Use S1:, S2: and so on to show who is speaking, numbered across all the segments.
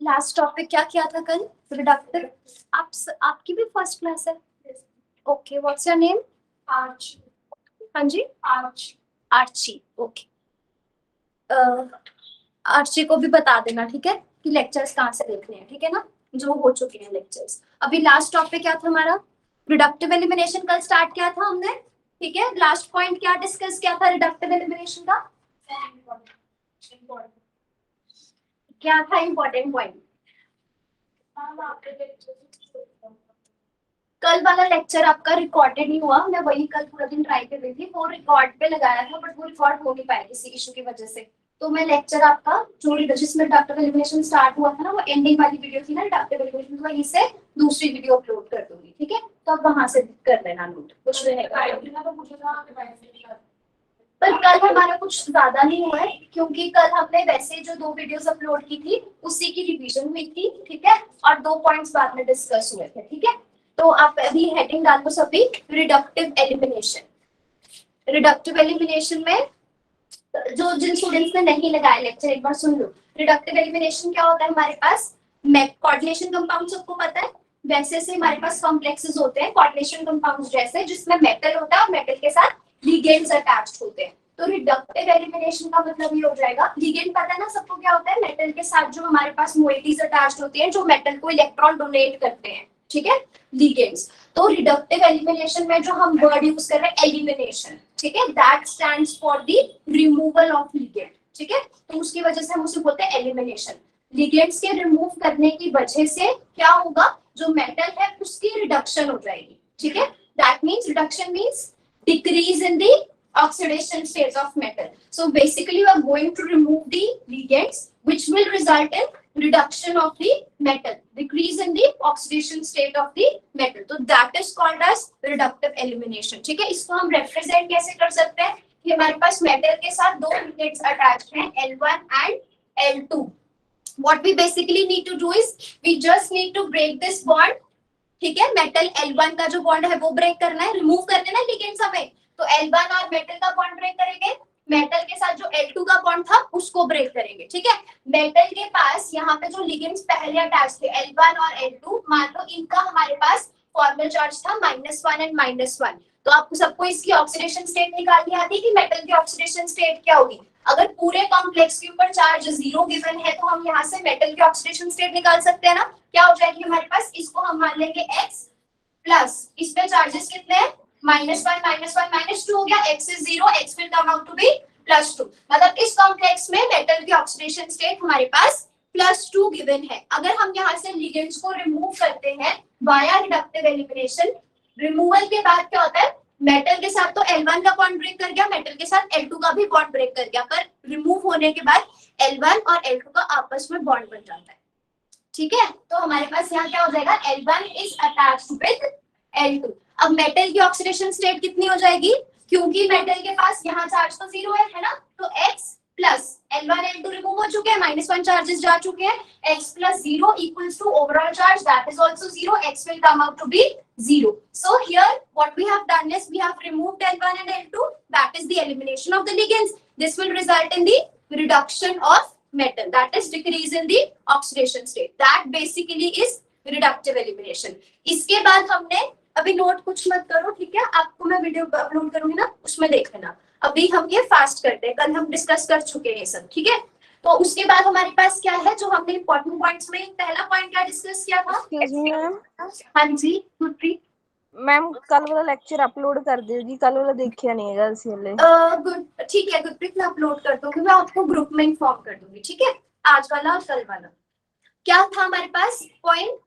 S1: Last topic क्या किया था कल? रिडक्टिव। आपकी भी फर्स्ट क्लास है? Okay, what's your name? Archi. हाँ जी, आर्ची। ओके, आर्ची को भी बता देना, ठीक है, कि लेक्चर्स कहाँ से देखने हैं, ठीक है ना, जो हो चुके हैं लेक्चर्स। अभी लास्ट टॉपिक क्या था हमारा? रिडक्टिव एलिमिनेशन कल स्टार्ट किया था हमने, ठीक है। लास्ट पॉइंट क्या डिस्कस किया था रिडक्टिव एलिमिनेशन का? क्या था इंपॉर्टेंट पॉइंट? कल वाला लेक्चर आपका रिकॉर्डेड नहीं हुआ, मैं वही कल पूरा दिन ट्राई कर रही थी, वो रिकॉर्ड पे लगाया था बट वो रिकॉर्ड हो नहीं पाया किसी इशू की वजह से। तो मैं लेक्चर आपका जो जिसमें रिडक्टिव एलिमिनेशन स्टार्ट हुआ था ना, वो एंडिंग वाली वीडियो थी ना रिडक्टिव एलिमिनेशन, तो वहीं से दूसरी वीडियो अपलोड कर दूंगी, ठीक है। तो आप वहां से कर लेना नोट, कुछ पर कल हमारा कुछ ज्यादा नहीं हुआ है, क्योंकि कल हमने वैसे जो 2 वीडियोस अपलोड की थी उसी की रिवीजन हुई थी, ठीक है, और 2 पॉइंट्स बाद में डिस्कस हुए थे, ठीक है। तो आप अभी हेडिंग डाल दो सभी, रिडक्टिव एलिमिनेशन। रिडक्टिव एलिमिनेशन में जो जिन स्टूडेंट्स ने नहीं लगाया लेक्चर एक बार सुन लो। रिडक्टिव एलिमिनेशन क्या होता है हमारे पास? कोऑर्डिनेशन कंपाउंड सबको पता है, वैसे से हमारे पास कॉम्प्लेक्सेस होते हैं कोऑर्डिनेशन कंपाउंड्स जैसे, जिसमें मेटल होता है और मेटल के साथ लिगेंड्स अटैच्ड होते हैं। तो रिडक्टिव एलिमिनेशन का मतलब ये हो जाएगा, लिगेंड पता है ना सबको क्या होता है? मेटल के साथ जो हमारे पास मोइटीज अटैच्ड होती हैं जो मेटल को इलेक्ट्रॉन डोनेट करते हैं, ठीक है, लिगेंड्स। तो रिडक्टिव एलिमिनेशन में जो हम वर्ड यूज कर रहे हैं एलिमिनेशन, ठीक है, that stands for the removal of ligand, ठीक है। तो उसकी वजह से हम उसे बोलते हैं एलिमिनेशन। लिगेंड्स के रिमूव करने की वजह से क्या होगा? जो मेटल है उसकी रिडक्शन हो जाएगी, ठीक है। That means reduction means decrease in the oxidation state of metal. So basically we are going to remove the ligands which will result in reduction of the metal, decrease in the oxidation state of the metal. So that is called as reductive elimination, ठीक है। इसको हम represent कैसे कर सकते हैं कि हमारे पास मेटल के साथ 2 ligands attached हैं L1 and L2. What we basically need to do is we just need to break this bond, ठीक है। मेटल L1 का जो बॉन्ड है वो ब्रेक करना है, रिमूव करने ना लिगेंड्स हमें, तो L1 और मेटल का बॉन्ड ब्रेक करेंगे, मेटल के साथ जो L2 का बॉन्ड था उसको ब्रेक करेंगे, ठीक है। मेटल के पास यहाँ पे जो लिगेंड्स पहले अटैच थे L1 और L2, मान लो इनका हमारे पास फॉर्मल चार्ज था -1 एंड -1, तो आपको सबको इसकी ऑक्सीडेशन स्टेट निकालनी आती है कि मेटल की ऑक्सीडेशन स्टेट क्या होगी। अगर पूरे कॉम्प्लेक्स के ऊपर चार्ज 0 गिवन है तो हम यहाँ से मेटल की ऑक्सीडेशन स्टेट निकाल सकते हैं ना। क्या हो जाएगी हमारे पास? इसको हम मान लेंगे x प्लस, इस पे चार्जेस कितने हैं? -1 -1 -2 हो गया, x is 0, x will come out to be +2। मतलब इस कॉम्प्लेक्स में मेटल की ऑक्सीडेशन स्टेट हमारे पास +2 गिवन है। अगर हम यहाँ से लिगेंड्स को रिमूव करते हैं वाया रिडक्टिव एलिमिनेशन, रिमूवल के बाद क्या होता है? मेटल के साथ तो L1 का बॉन्ड ब्रेक कर गया, मेटल के साथ L2 का भी बॉन्ड ब्रेक कर गया, पर रिमूव होने के बाद L1 और L2 का आपस में बॉन्ड बन जाता है, ठीक है। तो हमारे पास यहाँ क्या हो जाएगा? L1 is attached with L2। अब मेटल की ऑक्सीडेशन स्टेट कितनी हो जाएगी? क्योंकि मेटल के पास यहाँ चार्ज तो 0 है ना, तो x plus L1 L2 remove हो चुके हैं, -1 चार्जेस जा चुके हैं, x plus 0 equals to overall charge that is also 0, x will come out to be 0. So here what we have done is we have removed L1 and L2, that is the elimination of the ligands. This will result in the reduction of metal, that is decrease in the oxidation state. That basically is reductive elimination. इसके बाद हमने अभी note कुछ मत करो, ठीक है, आपको मैं वीडियो अपलोड करूंगी ना उसमें देख लेना। अभी हम ये फास्ट करते हैं, कल हम डिस्कस कर चुके हैं ये सब, ठीक है। तो उसके बाद हमारे पास क्या है जो हमने इंपॉर्टेंट पॉइंट्स में पहला पॉइंट क्या डिस्कस किया था?
S2: Excuse me ma'am.
S1: हाँ जी गुरप्रीत।
S2: मैम कल वाला लेक्चर अपलोड कर दियो जी, कल वाला देखिया नहीं है इसलिए।
S1: गुड, ठीक है गुरप्रीत, मैं अपलोड कर दूंगी, मैं आपको ग्रुप में इन्फॉर्म कर दूंगी, ठीक है? आज वाला और कल वाला। क्या था हमारे पास point?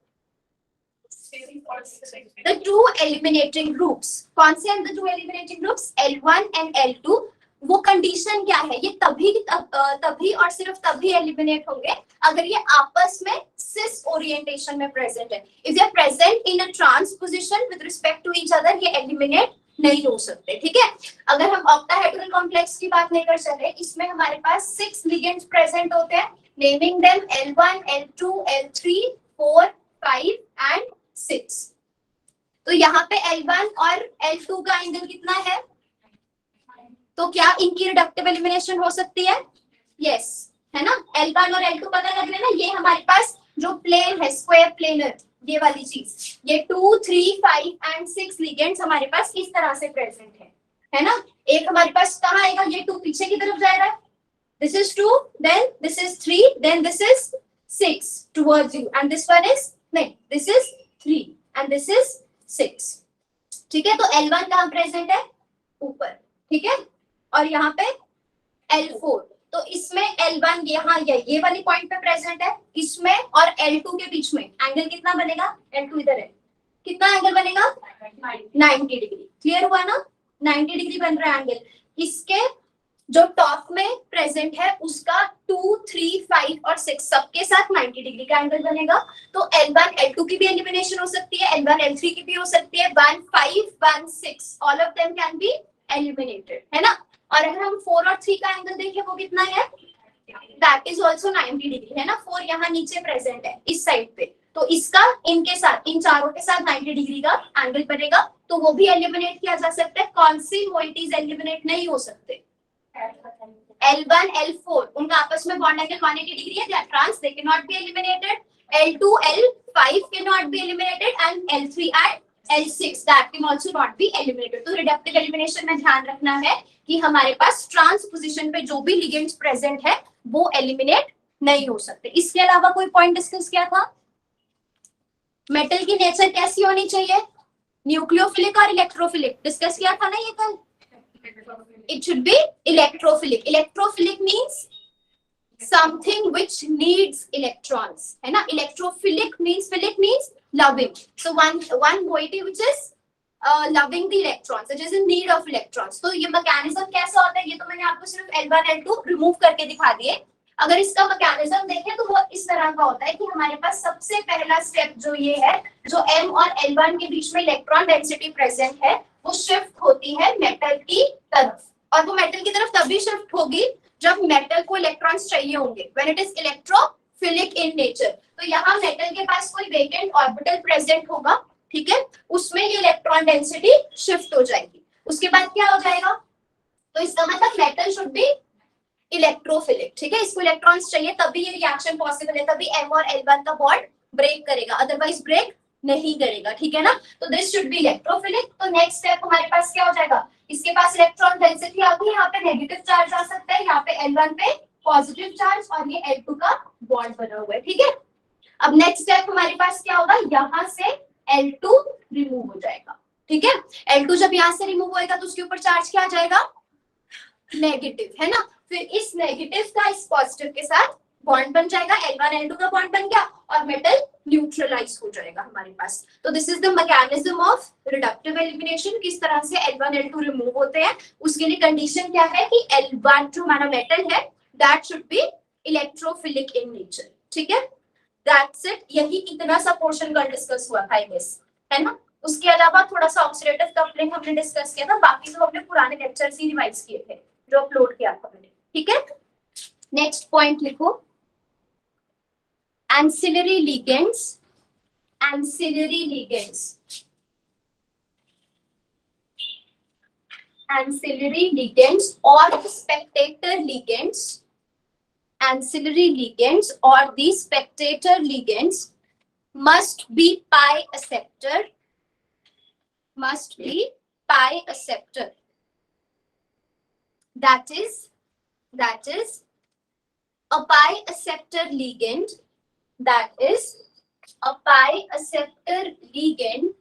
S1: The two eliminating groups, कौन से हैं the two eliminating groups? L1 and L2। वो कंडीशन क्या है? ये तभी और सिर्फ तभी एलिमिनेट होंगे अगर ये आपस में सिस ओरिएंटेशन में प्रेजेंट है। If they are present in a trans position with respect to each other, ये एलिमिनेट नहीं हो सकते, ठीक है? अगर हम ऑक्टाहेड्रल कॉम्प्लेक्स की बात लेकर चले, इसमें हमारे पास 6 लिगेंड्स प्रेजेंट होते हैं, naming them L1, L2, L3, 4, 5 and 6। तो यहाँ पे L1 और L2 का एंगल कितना है? तो क्या इनकी रिडक्टिव एलिमिनेशन हो सकती है? यस, है ना? L1 और L2 पता लग रहा है ना? ये हमारे पास जो प्लेन है, स्क्वायर प्लेनर, ये वाली चीज, ये 2, 3, 5 एंड 6 लिगेंड्स हमारे पास इस तरह से प्रेजेंट है ना? एक हमारे पास कहाँ आएगा? ये 2 पीछे की तरफ जा रहा है, this is 2, then this is 3, then this is 6 towards you, and this one is नहीं, this is 3 and this is 6, ठीक है? तो L1 कहाँ प्रेजेंट है? ऊपर, ठीक है? और यहाँ पे L4, तो इसमें L1 यहाँ ये वाली पॉइंट पे प्रेजेंट है, इसमें और L2 के बीच में एंगल कितना बनेगा? L2 इधर है, कितना एंगल बनेगा? 90 डिग्री। क्लियर हुआ ना? 90 डिग्री बन रहा है एंगल। इसके जो टॉप में प्रेजेंट है उसका 2, 3, 5 और 6 सबके साथ 90 डिग्री का एंगल बनेगा। तो L1, L2 की भी एलिमिनेशन हो सकती है, L1, L3 की भी हो सकती है, 1, 5, 1, 6 all of them can be eliminated, है ना? और अगर हम 4 और 3 का एंगल देखें वो कितना है? दैट इज आल्सो 90 डिग्री, है ना? 4 यहाँ नीचे प्रेजेंट है इस साइड पे, तो इसका इनके साथ, इन चारों के साथ 90 डिग्री का एंगल बनेगा, तो वो भी एलिमिनेट किया जा सकता है। कौन सी मोइटीज एलिमिनेट नहीं हो सकते? L1, L4 उनका आपस में बॉन्ड एंगल 180 डिग्री है, they are trans, they cannot be eliminated. L2, L5 cannot be eliminated and L3 and L6 that can also not be eliminated. तो रिडक्टिव एलिमिनेशन में ध्यान रखना है कि हमारे पास ट्रांस पोजीशन पे जो भी लिगेंड्स प्रेजेंट है वो एलिमिनेट नहीं हो सकते। इसके अलावा कोई पॉइंट डिस्कस किया था? मेटल की नेचर कैसी होनी चाहिए? न्यूक्लियोफिलिक और इलेक्ट्रोफिलिक डिस्कस किया था ना ये कल? It should be electrophilic. Electrophilic means something which needs electrons, है ना? Electrophilic means loving. So one moiety which is loving the electrons, it is in need of electrons. तो ये मैकेनिज्म कैसा होता है? ये तो मैंने आपको सिर्फ L1, L2 रिमूव करके दिखा दिए। अगर इसका मैकेनिज्म देखें तो वो इस तरह का होता है कि हमारे पास सबसे पहला स्टेप जो ये है, जो M और L1 के बीच में इलेक्ट्रॉन डेंसिटी प्रेजेंट है, वो शिफ्ट होती है मेटल की तरफ। और वो मेटल की तरफ तभी शिफ्ट होगी जब मेटल को इलेक्ट्रॉन्स चाहिए होंगे, when it is electrophilic in nature. तो यहाँ मेटल के पास कोई वेकेंट ऑर्बिटल प्रेजेंट होगा, ठीक है? उसमें ये इलेक्ट्रॉन डेंसिटी शिफ्ट हो जाएगी। उसके बाद क्या हो जाएगा? तो इसका मतलब मेटल शुड बी इलेक्ट्रोफिलिक, ठीक है? इसको इलेक्ट्रॉन्स चाहिए तभी ये रिएक्शन पॉसिबल है, तभी M और L1 का बॉन्ड ब्रेक करेगा, अदरवाइज ब्रेक नहीं करेगा, ठीक है ना? तो दिस शुड बी इलेक्ट्रोफिलिक। तो नेक्स्ट स्टेप हमारे पास क्या हो जाएगा? इसके पास इलेक्ट्रॉन डेंसिटी आ गई, यहाँ पे नेगेटिव चार्ज आ सकता है, यहाँ पे L1 पे पॉजिटिव चार्ज और ये L2 का बॉन्ड बना हुआ है, ठीक है? अब नेक्स्ट स्टेप हमारे पास क्या होगा? यहाँ से L2 रिमूव हो जाएगा, ठीक है? L2 जब यहाँ से रिमूव होएगा तो उसके ऊपर चार्ज क्या आ जाएगा? नेगेटिव, है ना? फिर इस नेगेटिव का इस पॉजिटिव के साथ बॉन्ड बन जाएगा, L1, L2 का बॉन्ड बन गया और मेटल न्यूट्रलाइज हो जाएगा हमारे पास। तो this is the mechanism of reductive elimination. किस तरह से L1, L2 रिमूव होते हैं, उसके लिए कंडीशन क्या है कि L1 जो हमारा मेटल है that should be electrophilic in nature, ठीक है? That's it. यही इतना सा पोर्शन का डिस्कस हुआ था, आई गेस, है ना? उसके अलावा थोड़ा सा ऑक्सीडेटिव कपलिंग हमने डिस्कस किया था, बाकी तो हमने पुराने लेक्चर्स ही रिवाइज किए थे जो अपलोड किया था मैंने, ठीक है? नेक्स्ट पॉइंट लिखो, ancillary ligands, ancillary ligands, ancillary ligands or spectator ligands, ancillary ligands or the spectator ligands must be pi acceptor, must be pi acceptor. That is a pi acceptor ligand, that is a pi acceptor ligand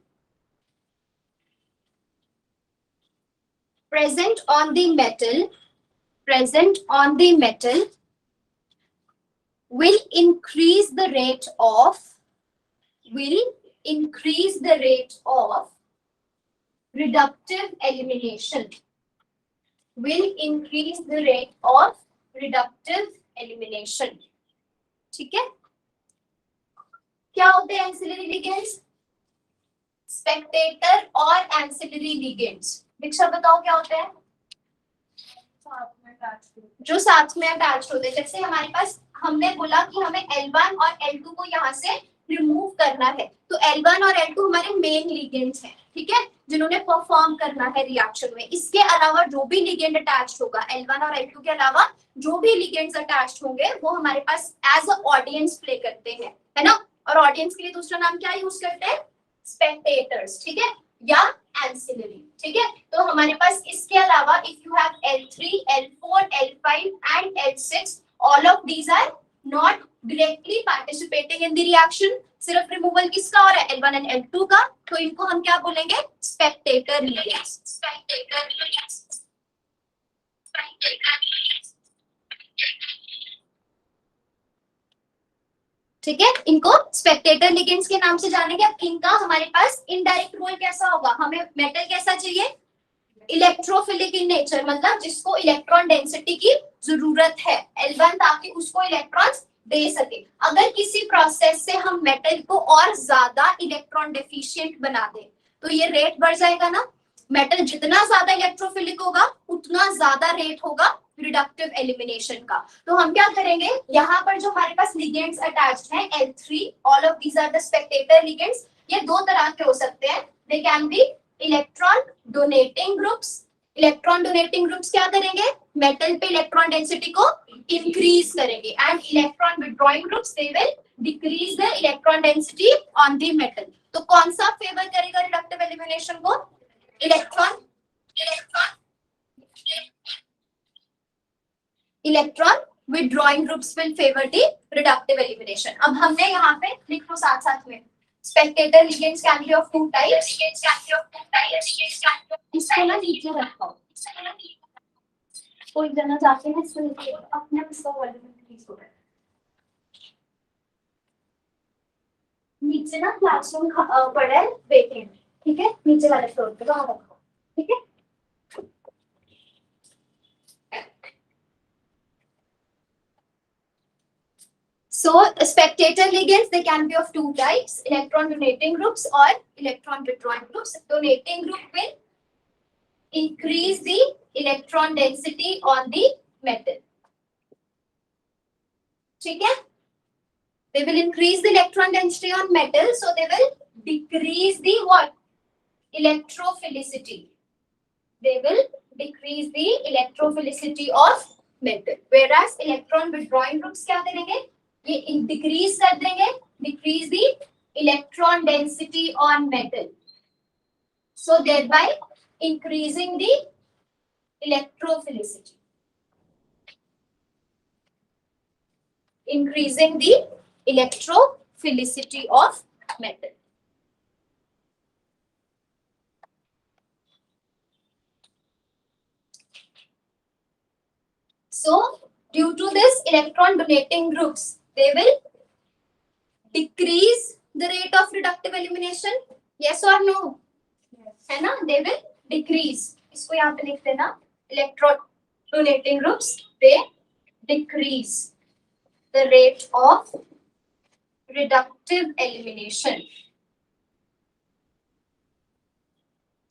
S1: present on the metal will increase the rate of reductive elimination. ठीक है? क्या होते हैं ancillary ligands? Spectator और ancillary ligands. दीक्षा बताओ क्या होते हैं? जो साथ में अटैच होते हैं। जैसे हमारे पास हमने बोला कि हमें L1 और L2 को यहाँ से रिमूव करना है, तो L1 और L2 हमारे मेन लिगेंड्स हैं, ठीक है, जिन्होंने परफॉर्म करना है रिएक्शन में। इसके अलावा जो भी लिगेंड अटैच्ड होगा, L1 और L2 के अलावा जो भी लिगेंड्स अटैच्ड होंगे वो हमारे पास एज अ ऑडियंस प्ले करते हैं, है ना। और ऑडियंस के लिए दूसरा नाम क्या यूज करते हैं? स्पेक्टेटर्स, ठीक है, या एंसिलरी, ठीक है। तो हमारे पास इसके अलावा if you have L3, L4, L5 and L6, all of these are not directly participating in the reaction. सिर्फ रिमूवल किसका हो रहा है? L1 एंड L2 का। तो इनको हम क्या बोलेंगे? Spectator ligands. ठीक है, इनको स्पेक्टेटर लिगेंड्स के नाम से जानेंगे। अब इनका हमारे पास इनडायरेक्ट रोल कैसा होगा? हमें मेटल कैसा चाहिए? इलेक्ट्रोफिलिक इन नेचर, मतलब जिसको इलेक्ट्रॉन डेंसिटी की जरूरत है L1, ताकि उसको इलेक्ट्रॉन्स दे सके। अगर किसी प्रोसेस से हम मेटल को और ज्यादा इलेक्ट्रॉन डेफिशिएंट बना दें तो ये रेट बढ़ जाएगा ना। मेटल जितना ज्यादा इलेक्ट्रोफिलिक होगा उतना ज्यादा रेट होगा रिडक्टिव एलिमिनेशन का। तो हम क्या करेंगे, यहाँ पर जो हमारे पास लिगेंड्स अटैच्ड हैं L3, all of these are the spectator ligands. ये दो तरह के हो सकते हैं, they can be electron donating groups. Electron donating groups क्या करेंगे? मेटल पे इलेक्ट्रॉन डेंसिटी को इंक्रीज करेंगे, and electron withdrawing groups they will decrease the electron density on the metal. तो कौन सा फेवर करेगा रिडक्टिव एलिमिनेशन को? Electron withdrawing groups will favor the reductive elimination. अब हमने यहाँ पे लिख लो साथ साथ में, spectator ligands can be of two types. इसको ना नीचे रखो, कोई जना जाते हैं इसको नीचे अपने इसका वॉल्यूम इंक्रीज हो रहा है। नीचे ना क्लासरूम पड़ा है वेकेंट, ठीक है, नीचे वाले फ्लोर पे वहां रखो, ठीक है। So spectator ligands, they can be of two types, electron donating groups or electron withdrawing groups. Donating group will increase the electron density on the metal. ठीक है? They will increase the electron density on metal, so they will decrease the what? Electrophilicity. They will decrease the electrophilicity of metal. Whereas electron withdrawing groups क्या करेंगे? ये decrease कर देंगे, decrease the electron density on metal, so thereby increasing the electrophilicity, increasing the electrophilicity of metal. So due to this electron donating groups, they will decrease the rate of reductive elimination. Yes or no? Yes. है ना? They will decrease. इसको यहाँ पे लिख देना, electron donating groups, they decrease the rate of reductive elimination.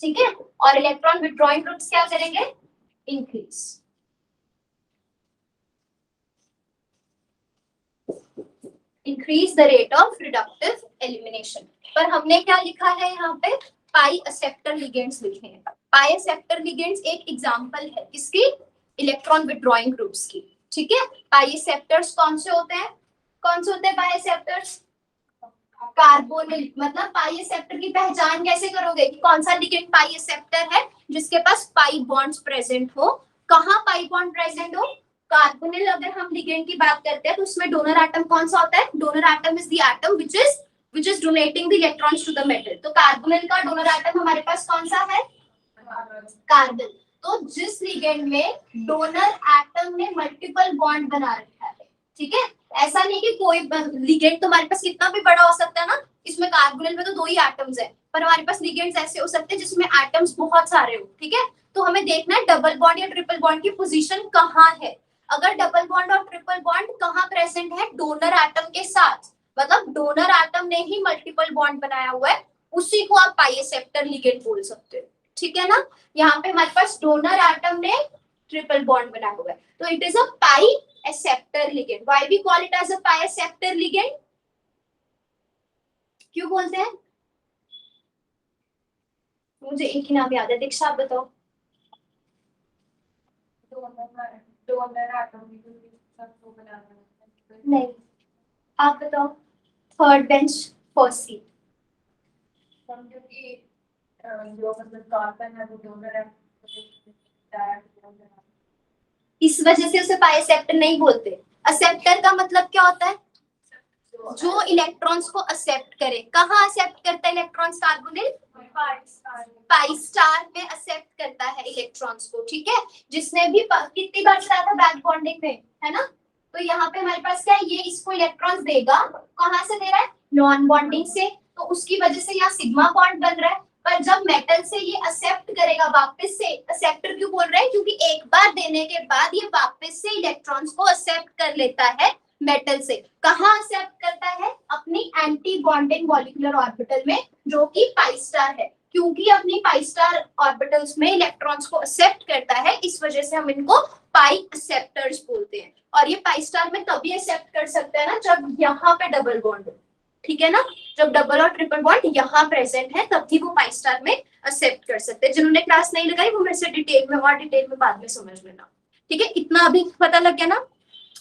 S1: ठीक है? और electron withdrawing groups क्या करेंगे? Increase. Increase the rate of reductive elimination. पर हमने क्या लिखा है यहाँ पे? पाई एक्सेप्टर लिगेंड्स लिखे हैं। पाई एक्सेप्टर लिगेंड्स एक एग्जांपल है किसकी? इलेक्ट्रॉन विड्रॉइंग ग्रुप्स की, ठीक है। पाई एक्सेप्टर्स कौन से होते हैं? कौन से होते हैं पाई एक्सेप्टर्स? कार्बोनिल। मतलब पाई एक्सेप्टर की पहचान कैसे करोगे कि कौन सा लिगेंड पाई एक्सेप्टर है? जिसके पास पाई बॉन्ड्स प्रेजेंट हो। कहाँ पाई बॉन्ड प्रेजेंट हो? कार्बोनिल अगर हम लिगेंड की बात करते हैं तो उसमें डोनर एटम कौन सा होता है? Donor atom is the atom which is donating the electrons to the metal. तो कार्बोनिल का डोनर एटम हमारे पास कौन सा है? कार्बन। तो जिस लिगेंड में डोनर एटम ने मल्टीपल बॉन्ड बना रखा है, ठीक है, ऐसा नहीं कि कोई लिगेंड तो हमारे पास कितना भी बड़ा हो सकता है ना, इसमें कार्बोनिल में तो 2 ही एटम्स है, पर हमारे पास लिगेंड्स ऐसे हो सकते हैं जिसमें एटम्स बहुत सारे हो, ठीक है। तो हमें देखना है डबल बॉन्ड या ट्रिपल बॉन्ड की पोजीशन कहाँ है। अगर डबल बॉन्ड और ट्रिपल बॉन्ड कहाँ प्रेजेंट है? डोनर एटम के साथ, मतलब डोनर एटम ने ही मल्टीपल बॉन्ड बनाया हुआ है, उसी को आप पाई एक्सेप्टर लिगेंड बोल सकते हो, ठीक है ना। यहाँ पे हमारे पास डोनर एटम ने ट्रिपल बॉन्ड बनाया हुआ है, तो it is a pi acceptor ligand. Why we call it as a pi acceptor ligand? क्यों बोलते हैं? मुझे एक ही नाम याद है, दीक्षा आप बताओ। नहीं, आप बताओ। Third bench first seat. क्योंकि जो मतलब कार्बन है वो डोनर है, इस वजह से उसे पाई एक्सेप्टर नहीं बोलते। एक्सेप्टर का मतलब क्या होता है? जो इलेक्ट्रॉन्स को एक्सेप्ट करे। कहाँ एक्सेप्ट करता है इलेक्ट्रॉन्स कार्बोनिल? पाई स्टार में एक्सेप्ट करता है इलेक्ट्रॉन्स को, ठीक है। जिसने भी कितनी बार चलाया था बैक बॉन्डिंग में, है ना। तो यहाँ पे हमारे पास क्या है, ये इसको इलेक्ट्रॉन्स देगा, कहाँ से दे रहा है? नॉन बॉन्डिंग से, तो उसकी वजह से यहाँ सिग्मा बॉन्ड बन रहा है। पर जब मेटल से ये एक्सेप्ट करेगा वापस से, एक्सेप्टर क्यों बोल रहे हैं? क्योंकि एक बार देने के बाद ये वापस से इलेक्ट्रॉन्स को एक्सेप्ट कर लेता है मेटल से। कहाँ एक्सेप्ट करता है? अपनी एंटी बॉन्डिंग मॉलिक्यूलर ऑर्बिटल में, जो कि पाई स्टार है। क्योंकि अपनी पाई स्टार ऑर्बिटल्स में इलेक्ट्रॉन्स को एक्सेप्ट करता है, इस वजह से हम इनको पाई एक्सेप्टर्स बोलते हैं। और ये पाई स्टार में तभी एक्सेप्ट कर सकता है ना जब यहाँ पे डबल बॉन्ड हो, ठीक है ना। जब डबल और ट्रिपल बॉन्ड यहाँ प्रेजेंट है तभी वो पाई स्टार में एक्सेप्ट कर सकते हैं। जिन्होंने क्लास नहीं लगाई वो मेरे से डिटेल में और डिटेल में बाद में समझ लेना, ठीक है। इतना अभी पता लग गया ना।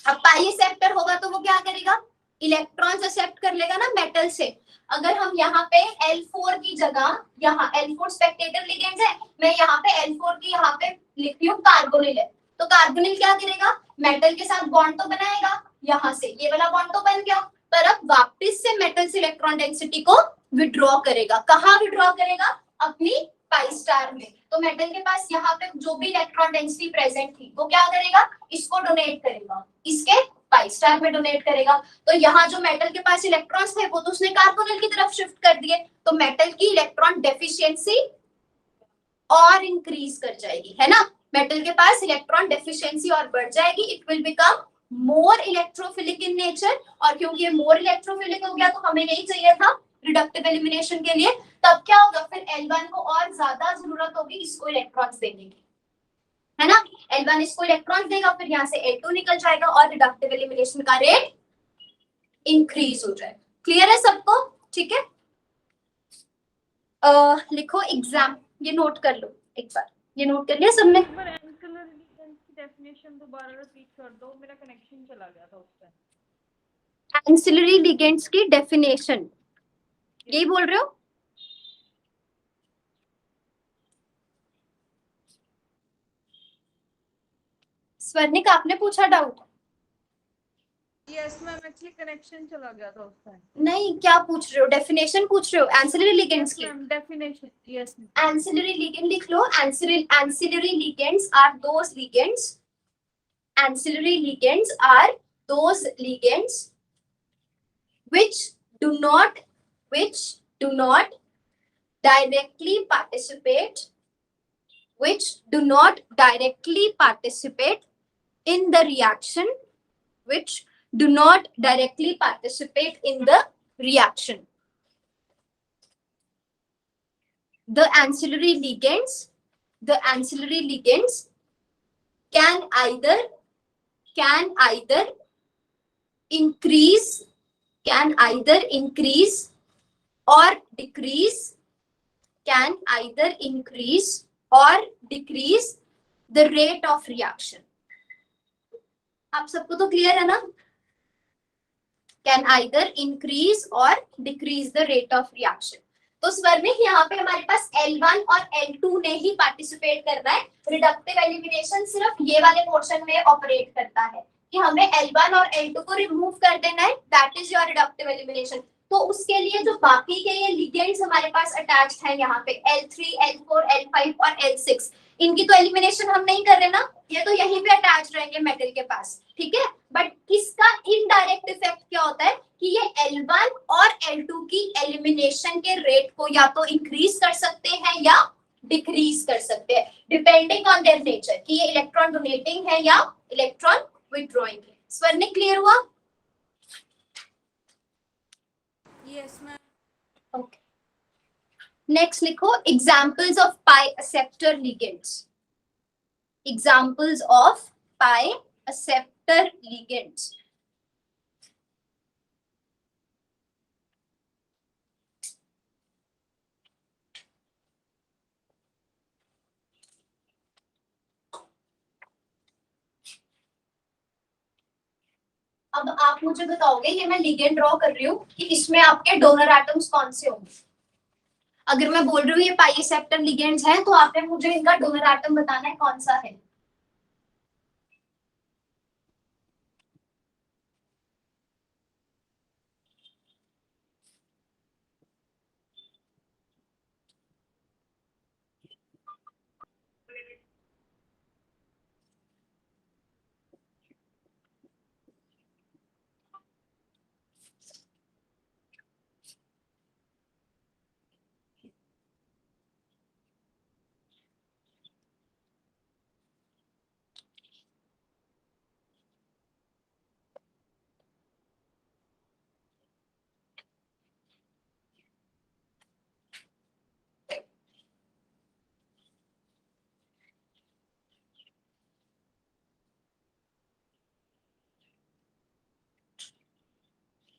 S1: अब पाई एक्सेप्टर होगा तो वो क्या करेगा? इलेक्ट्रॉन्स एक्सेप्ट कर लेगा ना मेटल से। अगर हम यहाँ पे L4 की जगह, यहाँ L4 स्पेक्टेटर लिगेंड्स है, मैं यहाँ पे L4 की यहाँ पे लिख रही हूँ कार्बोनिल है, तो कार्बोनिल क्या करेगा? मेटल के साथ बॉन्ड तो बनाएगा, यहाँ से ये वाला बॉन्ड तो बन गया, पर अब वापस से मेटल से इलेक्ट्रॉन डेंसिटी को विड्रॉ करेगा। कहाँ विड्रॉ करेगा? अपनी पाई स्टार में। तो मेटल के पास यहाँ पे जो भी इलेक्ट्रॉन डेंसिटी प्रेजेंट थी वो क्या करेगा? इसको डोनेट करेगा, इसके पाई स्टार में डोनेट करेगा। तो यहाँ जो मेटल के पास इलेक्ट्रॉन्स थे वो तो उसने कार्बोनिल की तरफ शिफ्ट कर दिए, तो मेटल की इलेक्ट्रॉन डेफिशिएंसी और इंक्रीज कर जाएगी, है ना। मेटल के पास इलेक्ट्रॉन डेफिशिएंसी और बढ़ जाएगी, it will become more electrophilic in nature. और क्योंकि ये मोर इलेक्ट्रोफिलिक हो गया तो हमें यही चाहिए था रिडक्टिव एलिमिनेशन के लिए। तब क्या होगा? फिर L1 को और ज्यादा जरूरत होगी इसको इलेक्ट्रॉन्स देने की, है ना। L1 इसको इलेक्ट्रॉन्स देगा, फिर यहाँ से L2 निकल जाएगा और रिडक्टिव एलिमिनेशन का रेट इंक्रीज हो जाएगा। क्लियर है सबको? ठीक है। लिखो एग्जाम, ये नोट कर लो एक बार, ये नोट कर लिया सबने?
S2: डेफिनेशन दोबारा रिपीट कर दो, मेरा कनेक्शन चला गया था उस टाइम।
S1: एंसिलरी लिगेंड्स की डेफिनेशन यही बोल रहे हो? स्वर्णिक आपने पूछा doubt?
S2: Yes ma'am, actually connection चला गया था उस टाइम।
S1: नहीं, क्या पूछ रहे हो? डेफिनेशन पूछ रहे हो एंसिलरी लिगेंड्स की?
S2: Definition yes.
S1: एंसिलरी लिगेंड लिख लो। Ancillary ligands are those ligands, ancillary ligands are those ligands which do not directly participate in the reaction, which do not directly participate in the reaction. The ancillary ligands can either increase or decrease the rate of reaction. आप सबको तो clear है ना? Can either increase or decrease the rate of reaction. तो स्वर्णिक यहाँ पे हमारे पास L1 और L2 ने ही पार्टिसिपेट करना है। रिडक्टिव एलिमिनेशन सिर्फ ये वाले पोर्शन में ऑपरेट करता है कि हमें L1 और L2 को रिमूव कर देना है, that is your reductive elimination. तो उसके लिए जो बाकी के ये लिगेंड्स हमारे पास अटैच्ड हैं यहाँ पे L3, L4, L5 और L6, इनकी तो एलिमिनेशन हम नहीं कर रहे ना, ये तो यहीं पे अटैच रहेंगे मेटल के पास, ठीक है। बट इसका इनडायरेक्ट इफेक्ट क्या होता है कि ये L1 और L2 की एलिमिनेशन के रेट को या तो इंक्रीज कर सकते हैं या डिक्रीज कर सकते हैं, डिपेंडिंग ऑन देयर नेचर कि ये इलेक्ट्रॉन डोनेटिंग है या इलेक्ट्रॉन विथड्रॉइंग है। स्वर्णिक क्लियर हुआ?
S3: Yes ma'am.
S1: ओके, नेक्स्ट लिखो examples of pi acceptor ligands. Examples of pi acceptor ligands. अब आप मुझे बताओगे, ये मैं लिगेंड ड्रॉ कर रही हूँ कि इसमें आपके डोनर एटम्स कौन से होंगे। अगर मैं बोल रही हूँ ये पाई एक्सेप्टर लिगेंड्स हैं, तो आपने मुझे इनका डोनर एटम बताना है कौन सा है।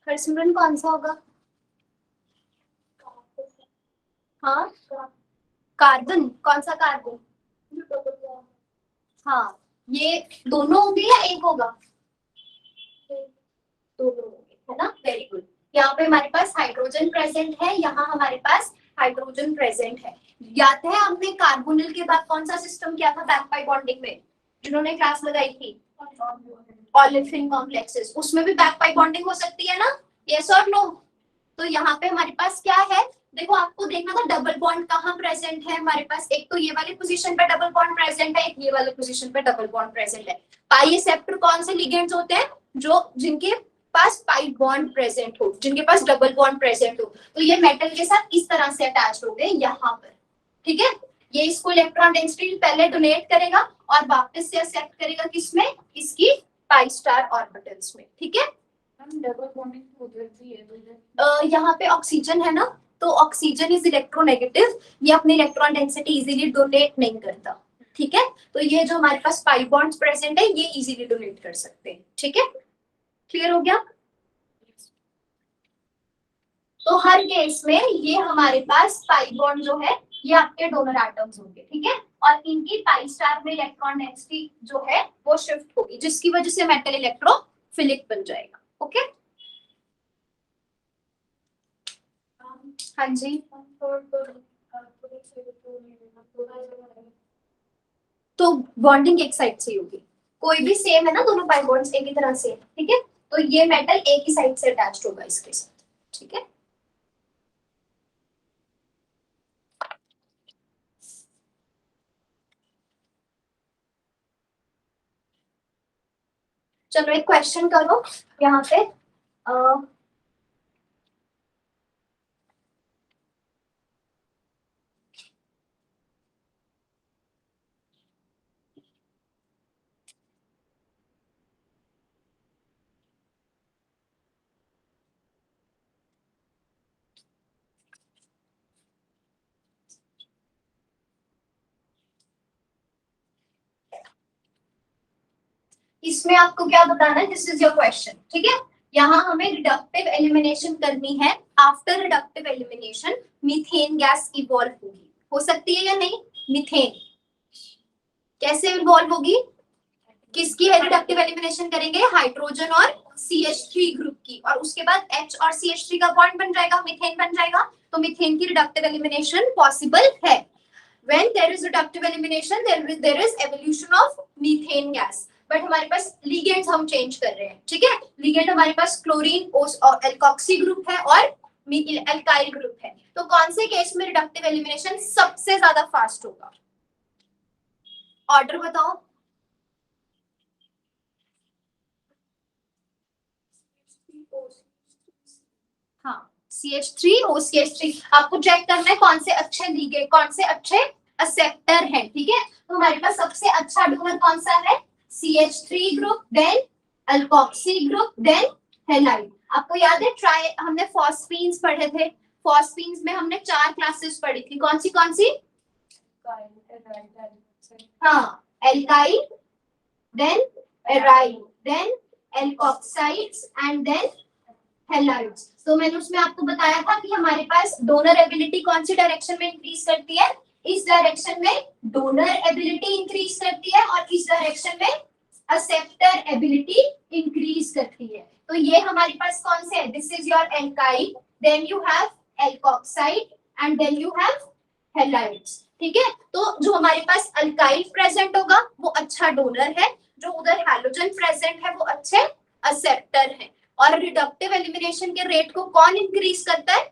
S1: हरसिमरन कौन सा होगा? हाँ, कार्बन। कौन सा कार्बन? हाँ, ये दोनों होंगे या एक होगा? दोनों होंगे, है ना। Very good. यहाँ पे हमारे पास हाइड्रोजन प्रेजेंट है, यहाँ हमारे पास हाइड्रोजन प्रेजेंट है। याद है हमने कार्बोनिल के बाद कौन सा सिस्टम किया था बैक पाई बॉन्डिंग में, जिन्होंने क्लास लगाई थी? ऑलिफिन कॉम्प्लेक्सेस। उसमें भी बैक पाई बॉन्डिंग हो सकती है ना, यस और नो? तो यहाँ पे हमारे पास क्या है, देखो आपको देखना था डबल बॉन्ड कहाँ प्रेजेंट है हमारे पास। एक तो ये वाले पोजीशन पे डबल बॉन्ड प्रेजेंट है, एक ये वाले पोजीशन पे डबल बॉन्ड प्रेजेंट है। पाई एक्सेप्टर कौन से लिगेंड्स होते हैं? जो जिनके पास पाई बॉन्ड प्रेजेंट हो, जिनके पास डबल बॉन्ड प्रेजेंट हो। तो ये मेटल के साथ इस तरह से अटैच हो गए यहाँ पर, ठीक है। ये इसको इलेक्ट्रॉन डेंसिटी पहले डोनेट करेगा और वापस से एक्सेप्ट करेगा किसमें? इसकी पाई स्टार ऑर्बिटल्स में, ठीक है।
S3: डबल बॉन्डिंग उधर भी है,
S1: यहाँ पे ऑक्सीजन है ना, तो ऑक्सीजन इज इलेक्ट्रोनेगेटिव, ये अपनी इलेक्ट्रॉन डेंसिटी इजीली डोनेट नहीं करता, ठीक है। तो ये जो हमारे पास पाई बॉन्ड्स प्रेजेंट है ये इजीली डोनेट कर सकते हैं, ठीक है। क्लियर हो गया? तो हर केस में ये हमारे पास पाई बॉन्ड जो है ये आपके डोनर एटम्स होंगे, ठीक है। और इनकी पाई स्टार में इलेक्ट्रॉन डेंसिटी जो है वो शिफ्ट होगी, जिसकी वजह से मेटल इलेक्ट्रोफिलिक बन जाएगा, ओके। हाँ जी, तो बॉन्डिंग एक साइड से होगी, कोई भी सेम है ना, दोनों पाई बॉन्ड्स एक ही तरह से, ठीक है। तो ये मेटल एक ही साइड से अटैच्ड होगा इसके साथ, ठीक है। चलो एक क्वेश्चन करो यहाँ पे। इसमें आपको क्या बताना है, दिस इज योर क्वेश्चन, ठीक है। यहाँ हमें रिडक्टिव एलिमिनेशन करनी है। After reductive elimination methane gas evolve होगी, हो सकती है या नहीं? मीथेन कैसे इवॉल्व होगी? किसकी है रिडक्टिव एलिमिनेशन करेंगे? हाइड्रोजन और CH3 ग्रुप की, और उसके बाद H और CH3 का बॉन्ड बन जाएगा, मीथेन बन जाएगा, तो मीथेन की रिडक्टिव एलिमिनेशन पॉसिबल है। When there is reductive elimination, there is evolution of methane gas. But हमारे पास लिगेंड्स हम चेंज कर रहे हैं, ठीक है? लिगेंड हमारे पास क्लोरीन और एल्कोक्सी ग्रुप है और एल्काइल ग्रुप है, तो कौन से केस में रिडक्टिव एलिमिनेशन सबसे ज्यादा फास्ट होगा? ऑर्डर बताओ। हाँ, CH3 OCH3। आपको चेक करना है कौन से अच्छे लिगेंड, कौन से अच्छे एक्सेप्टर हैं, ठीक है? तो हमारे पास सबसे अच्छा डोनर कौन सा है? CH3 group, then alkoxy group, then halide. आपको याद है हमने फॉस्फीन्स पढ़े थे, फॉस्फीन्स में हमने 4 क्लासेस पढ़ी थी, कौन सी? हाँ, alkyl, then aryl, then alkoxides and then halides. तो मैंने उसमें आपको बताया था कि हमारे पास डोनर एबिलिटी कौन सी डायरेक्शन में इंक्रीज करती है? इस डायरेक्शन में डोनर एबिलिटी इंक्रीज करती है और इस डायरेक्शन में एक्सेप्टर एबिलिटी इंक्रीज करती है। तो ये हमारे पास कौन से है? This is your alkyl, then you have alkoxide and then you have halides, ठीक है? तो जो हमारे पास अल्काइल प्रेजेंट होगा वो अच्छा डोनर है, जो उधर हैलोजन प्रेजेंट है वो अच्छे एक्सेप्टर है। और रिडक्टिव एलिमिनेशन के रेट को कौन इंक्रीज करता है?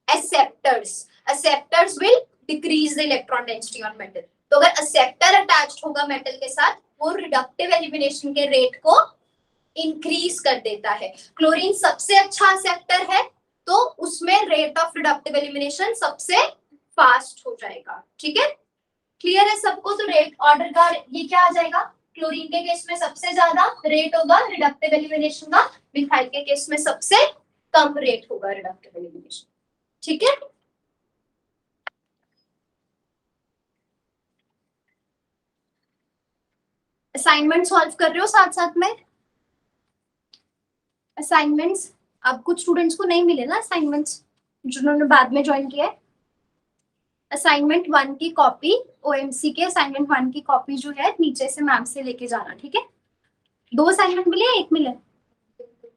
S1: Acceptors. Acceptors will decrease the electron density on metal. तो अगर एक्सेप्टर अटैच्ड होगा मेटल के साथ, वो रिडक्टिव एलिमिनेशन के रेट को इंक्रीज कर देता है। क्लोरीन सबसे अच्छा एक्सेप्टर है, तो उसमें रेट ऑफ रिडक्टिव एलिमिनेशन सबसे फास्ट हो जाएगा, ठीक है? क्लियर है सबको? तो रेट ऑर्डर का ये क्या आ जाएगा? क्लोरीन के केस में सबसे ज्यादा रेट होगा रिडक्टिव एलिमिनेशन का, मिथाइल के केस में सबसे कम रेट होगा रिडक्टिव एलिमिनेशन, ठीक है? असाइनमेंट सॉल्व कर रहे हो साथ साथ में? असाइनमेंट्स अब कुछ स्टूडेंट्स को नहीं मिले ना असाइनमेंट्स, जिन्होंने बाद में ज्वाइन किया है। असाइनमेंट 1 की कॉपी, OMC के असाइनमेंट 1 की कॉपी जो है नीचे से मैम से लेके जाना, ठीक है? 2 असाइनमेंट मिले या 1 मिले?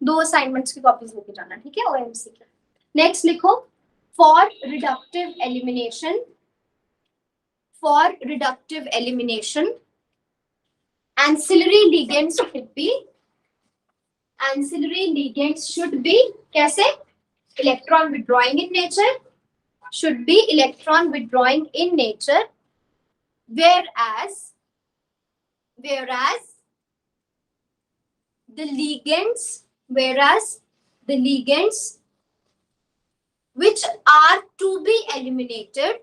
S1: 2 असाइनमेंट्स की कॉपीज लेके जाना, ठीक है? OMC के। नेक्स्ट लिखो, for reductive elimination ancillary ligands should be कैसे? Electron withdrawing in nature, should be electron withdrawing in nature, whereas the ligands which are to be eliminated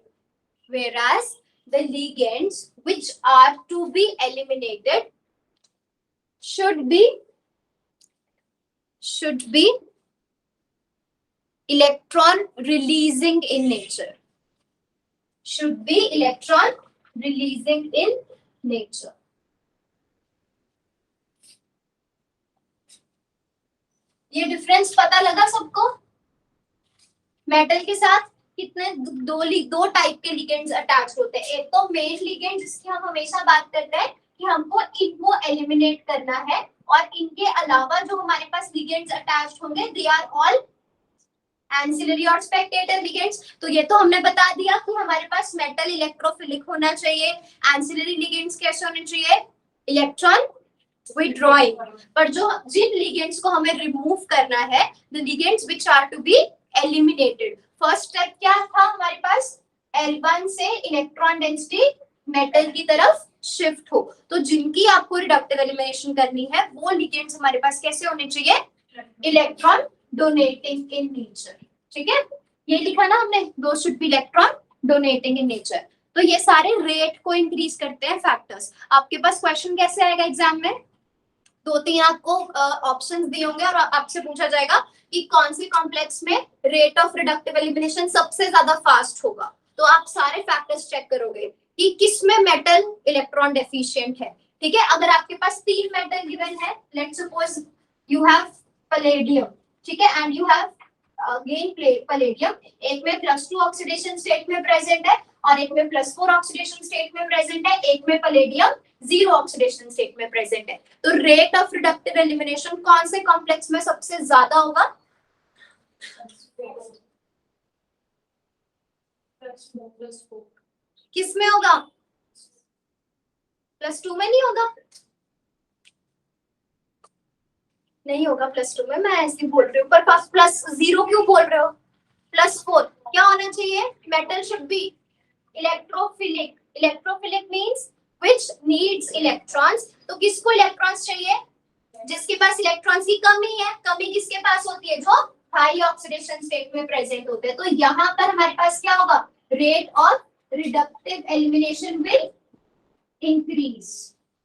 S1: should be electron releasing in nature, ये difference पता लगा सबको? Metal के साथ कितने दो type के लिगेंड्स अटैच होते हैं। एक तो मेन लिगेंड जिसकी हम हमेशा बात करते हैं कि हमको इनको एलिमिनेट करना है, और इनके अलावा जो हमारे पास लिगेंड्स अटैच होंगे दे आर ऑल एंसिलरी और स्पेक्टेटर लिगेंड्स। तो ये तो हमने बता दिया कि हमारे पास मेटल इलेक्ट्रोफिलिक होना चाहिए, एंसिलरी लिगेंड्स कैसे होने चाहिए? Electron withdrawing. पर जिन लिगेंड्स को हमें रिमूव करना है, the ligands which are to be eliminated, first step क्या था हमारे पास? L1 से इलेक्ट्रॉन डेंसिटी मेटल की तरफ शिफ्ट हो। तो जिनकी आपको रिडक्टिव एलिमिनेशन करनी है वो लिगेंड्स हमारे पास कैसे होने चाहिए? इलेक्ट्रॉन डोनेटिंग इन नेचर, ठीक है? ये लिखा ना हमने, दो should be electron donating in nature. तो ये सारे रेट को इंक्रीज करते हैं फैक्टर्स। आपके पास क्वेश्चन कैसे आएगा एग्जाम में? 2-3 आपको ऑप्शंस दिए होंगे और आपसे पूछा जाएगा कि कौन सी कॉम्प्लेक्स में रेट ऑफ रिडक्टिव एलिमिनेशन सबसे ज्यादा फास्ट होगा। तो आप सारे फैक्टर्स चेक करोगे कि किस में मेटल इलेक्ट्रॉन डेफिशिएंट है, ठीक है? अगर आपके पास 3 मेटल गिवन है, let's suppose you have palladium, ठीक है, and you have again palladium, एक में +2 ऑक्सीडेशन स्टेट में प्रेजेंट है और एक में +4 ऑक्सीडेशन स्टेट में प्रेजेंट है, एक में पैलेडियम जीरो ऑक्सीडेशन स्टेट में प्रेजेंट है। तो रेट ऑफ रिडक्टिव एलिमिनेशन कौन से कॉम्प्लेक्स में सबसे ज्यादा होगा? किस में होगा? +2 में नहीं होगा, नहीं होगा +2 में, मैं ऐसे बोल रही हूँ। पर +0 क्यों बोल रहे हो? +4 क्या होना चाहिए? Metal should be electrophilic. Electrophilic means which needs electrons. तो किसको इलेक्ट्रॉन्स चाहिए? जिसके पास इलेक्ट्रॉन्स की कमी है। कमी किसके पास होती है? जो हाई ऑक्सीडेशन स्टेट में प्रेजेंट होते हैं। तो यहाँ पर हमारे पास क्या होगा? Rate of reductive elimination will increase.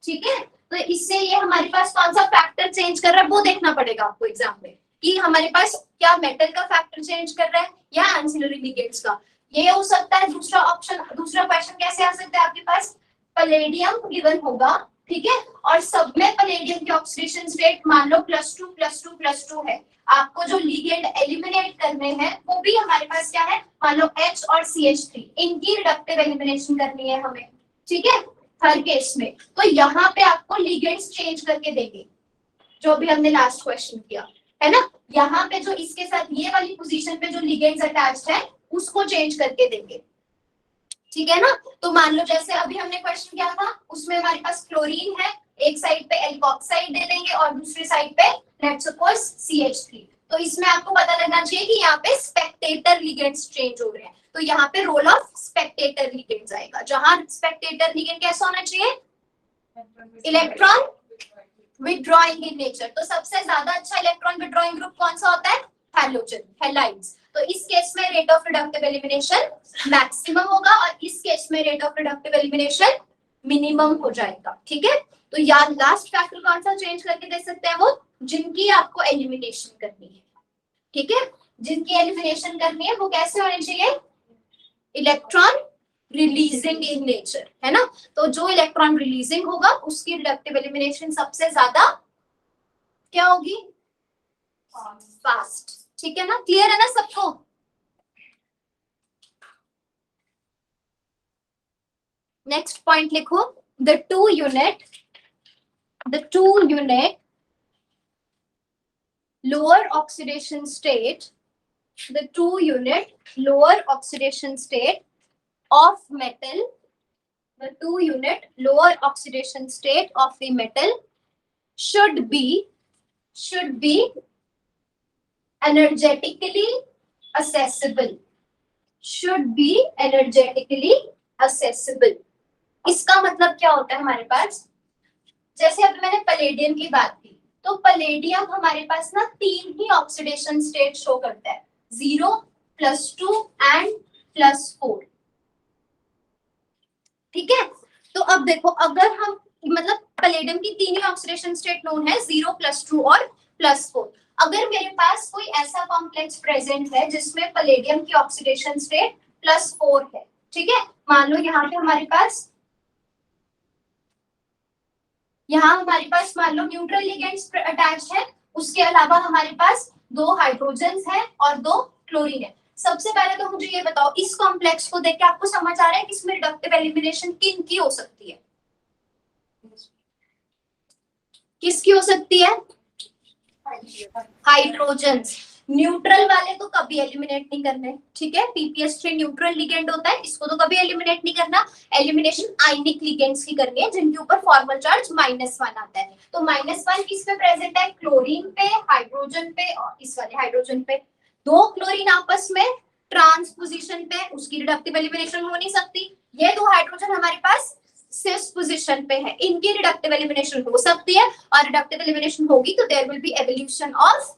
S1: ठीक है, तो इससे ये हमारे पास कौन सा फैक्टर चेंज कर रहा है वो देखना पड़ेगा आपको एग्जाम में, कि हमारे पास क्या मेटल का फैक्टर चेंज कर रहा है या एंसिलरी लिगेंड्स का। ये हो सकता है दूसरा ऑप्शन। दूसरा क्वेश्चन कैसे आ सकता है आपके पास? पैलेडियम गिवन होगा, ठीक है, और सब में पैलेडियम की ऑक्सीडेशन स्टेट मान लो +2 +2 +2 है। आपको जो लिगेंड एलिमिनेट करने हैं वो भी हमारे पास क्या है? मान लो H और CH3, इनकी रिडक्टिव एलिमिनेशन करनी है हमें, ठीक है, हर केस में। तो यहाँ पे आपको लिगेंड्स चेंज करके देंगे, जो भी हमने लास्ट क्वेश्चन किया है ना। यहाँ पे जो इसके साथ ये वाली पोजीशन पे जो लिगेंड्स अटैच्ड है उसको चेंज करके देंगे, ठीक है ना। तो मान लो जैसे अभी हमने क्वेश्चन किया था, उसमें हमारे पास क्लोरीन है, एक साइड पे एल्कोक्साइड दे देंगे और दूसरी साइड पे लेट्स सपोज CH3। तो इसमें आपको पता लगना चाहिए कि यहाँ पे स्पेक्टेटर लिगेंड्स चेंज हो रहे हैं। तो यहाँ पे रोल ऑफ स्पेक्टेटर लिगेंड्स आएगा, जहां स्पेक्टेटर लिगेंड कैसा होना चाहिए? Electron withdrawing in nature. तो सबसे ज्यादा अच्छा इलेक्ट्रॉन विथड्रॉइंग ग्रुप कौन सा होता है? Halogen, halides. तो इस केस में rate of reductive elimination maximum होगा और इस केस में rate of reductive elimination minimum हो जाएगा, ठीक है। तो यार लास्ट फैक्टर कौन सा चेंज करके दे सकते हैं? वो जिनकी आपको एलिमिनेशन करनी है, ठीक है, जिनकी एलिमिनेशन करनी है वो कैसे होने चाहिए? इलेक्ट्रॉन रिलीजिंग इन नेचर, है ना। तो जो इलेक्ट्रॉन रिलीजिंग होगा उसकी रिडक्टिव एलिमिनेशन सबसे ज्यादा क्या होगी? फास्ट, ठीक है ना। क्लियर है ना सबको? नेक्स्ट पॉइंट लिखो, the two unit lower oxidation state, the 2-unit lower oxidation state of metal, the 2-unit lower oxidation state of the metal should be energetically accessible, should be energetically accessible। इसका मतलब क्या होता है हमारे पास? जैसे अभी मैंने पैलेडियम की बात की, तो पैलेडियम हमारे पास ना 3 ही ऑक्सीडेशन स्टेट शो करता है, 0 +2 एंड +4, ठीक है। तो अब देखो, अगर हम मतलब पैलेडियम की 3 ही ऑक्सीडेशन स्टेट नोन है, 0 +2 और +4। अगर मेरे पास कोई ऐसा कॉम्प्लेक्स प्रेजेंट है जिसमें पैलेडियम की ऑक्सीडेशन स्टेट +4 है, ठीक है, मान लो यहाँ पे हमारे पास मान लो न्यूट्रल लिगेंड्स अटैच्ड है, उसके अलावा हमारे पास 2 हाइड्रोजन्स हैं और 2 क्लोरीन है। सबसे पहले तो मुझे ये बताओ, इस कॉम्प्लेक्स को देख के आपको समझ आ रहा है कि इसमें रिडक्टिव एलिमिनेशन किन की हो सकती है? किसकी हो सकती है? हाइड्रोजन्स। न्यूट्रल वाले तो कभी एलिमिनेट नहीं करने, ठीक है, PPS3 न्यूट्रल लिगेंड होता है, इसको तो कभी एलिमिनेट नहीं करना। एलिमिनेशन आयनिक लिगेंड्स की करनी है जिनके ऊपर फॉर्मल चार्ज -1 आता है। तो -1 किस पे प्रेजेंट है? क्लोरीन पे, हाइड्रोजन पे और इस वाले हाइड्रोजन पे। 2 क्लोरीन आपस में ट्रांस पोजीशन पे, उसकी रिडक्टिव एलिमिनेशन हो नहीं सकती। ये 2 हाइड्रोजन हमारे पास सिस पोजीशन पे है, इनकी रिडक्टिव एलिमिनेशन हो सकती है और रिडक्टिव एलिमिनेशन होगी तो there will be evolution of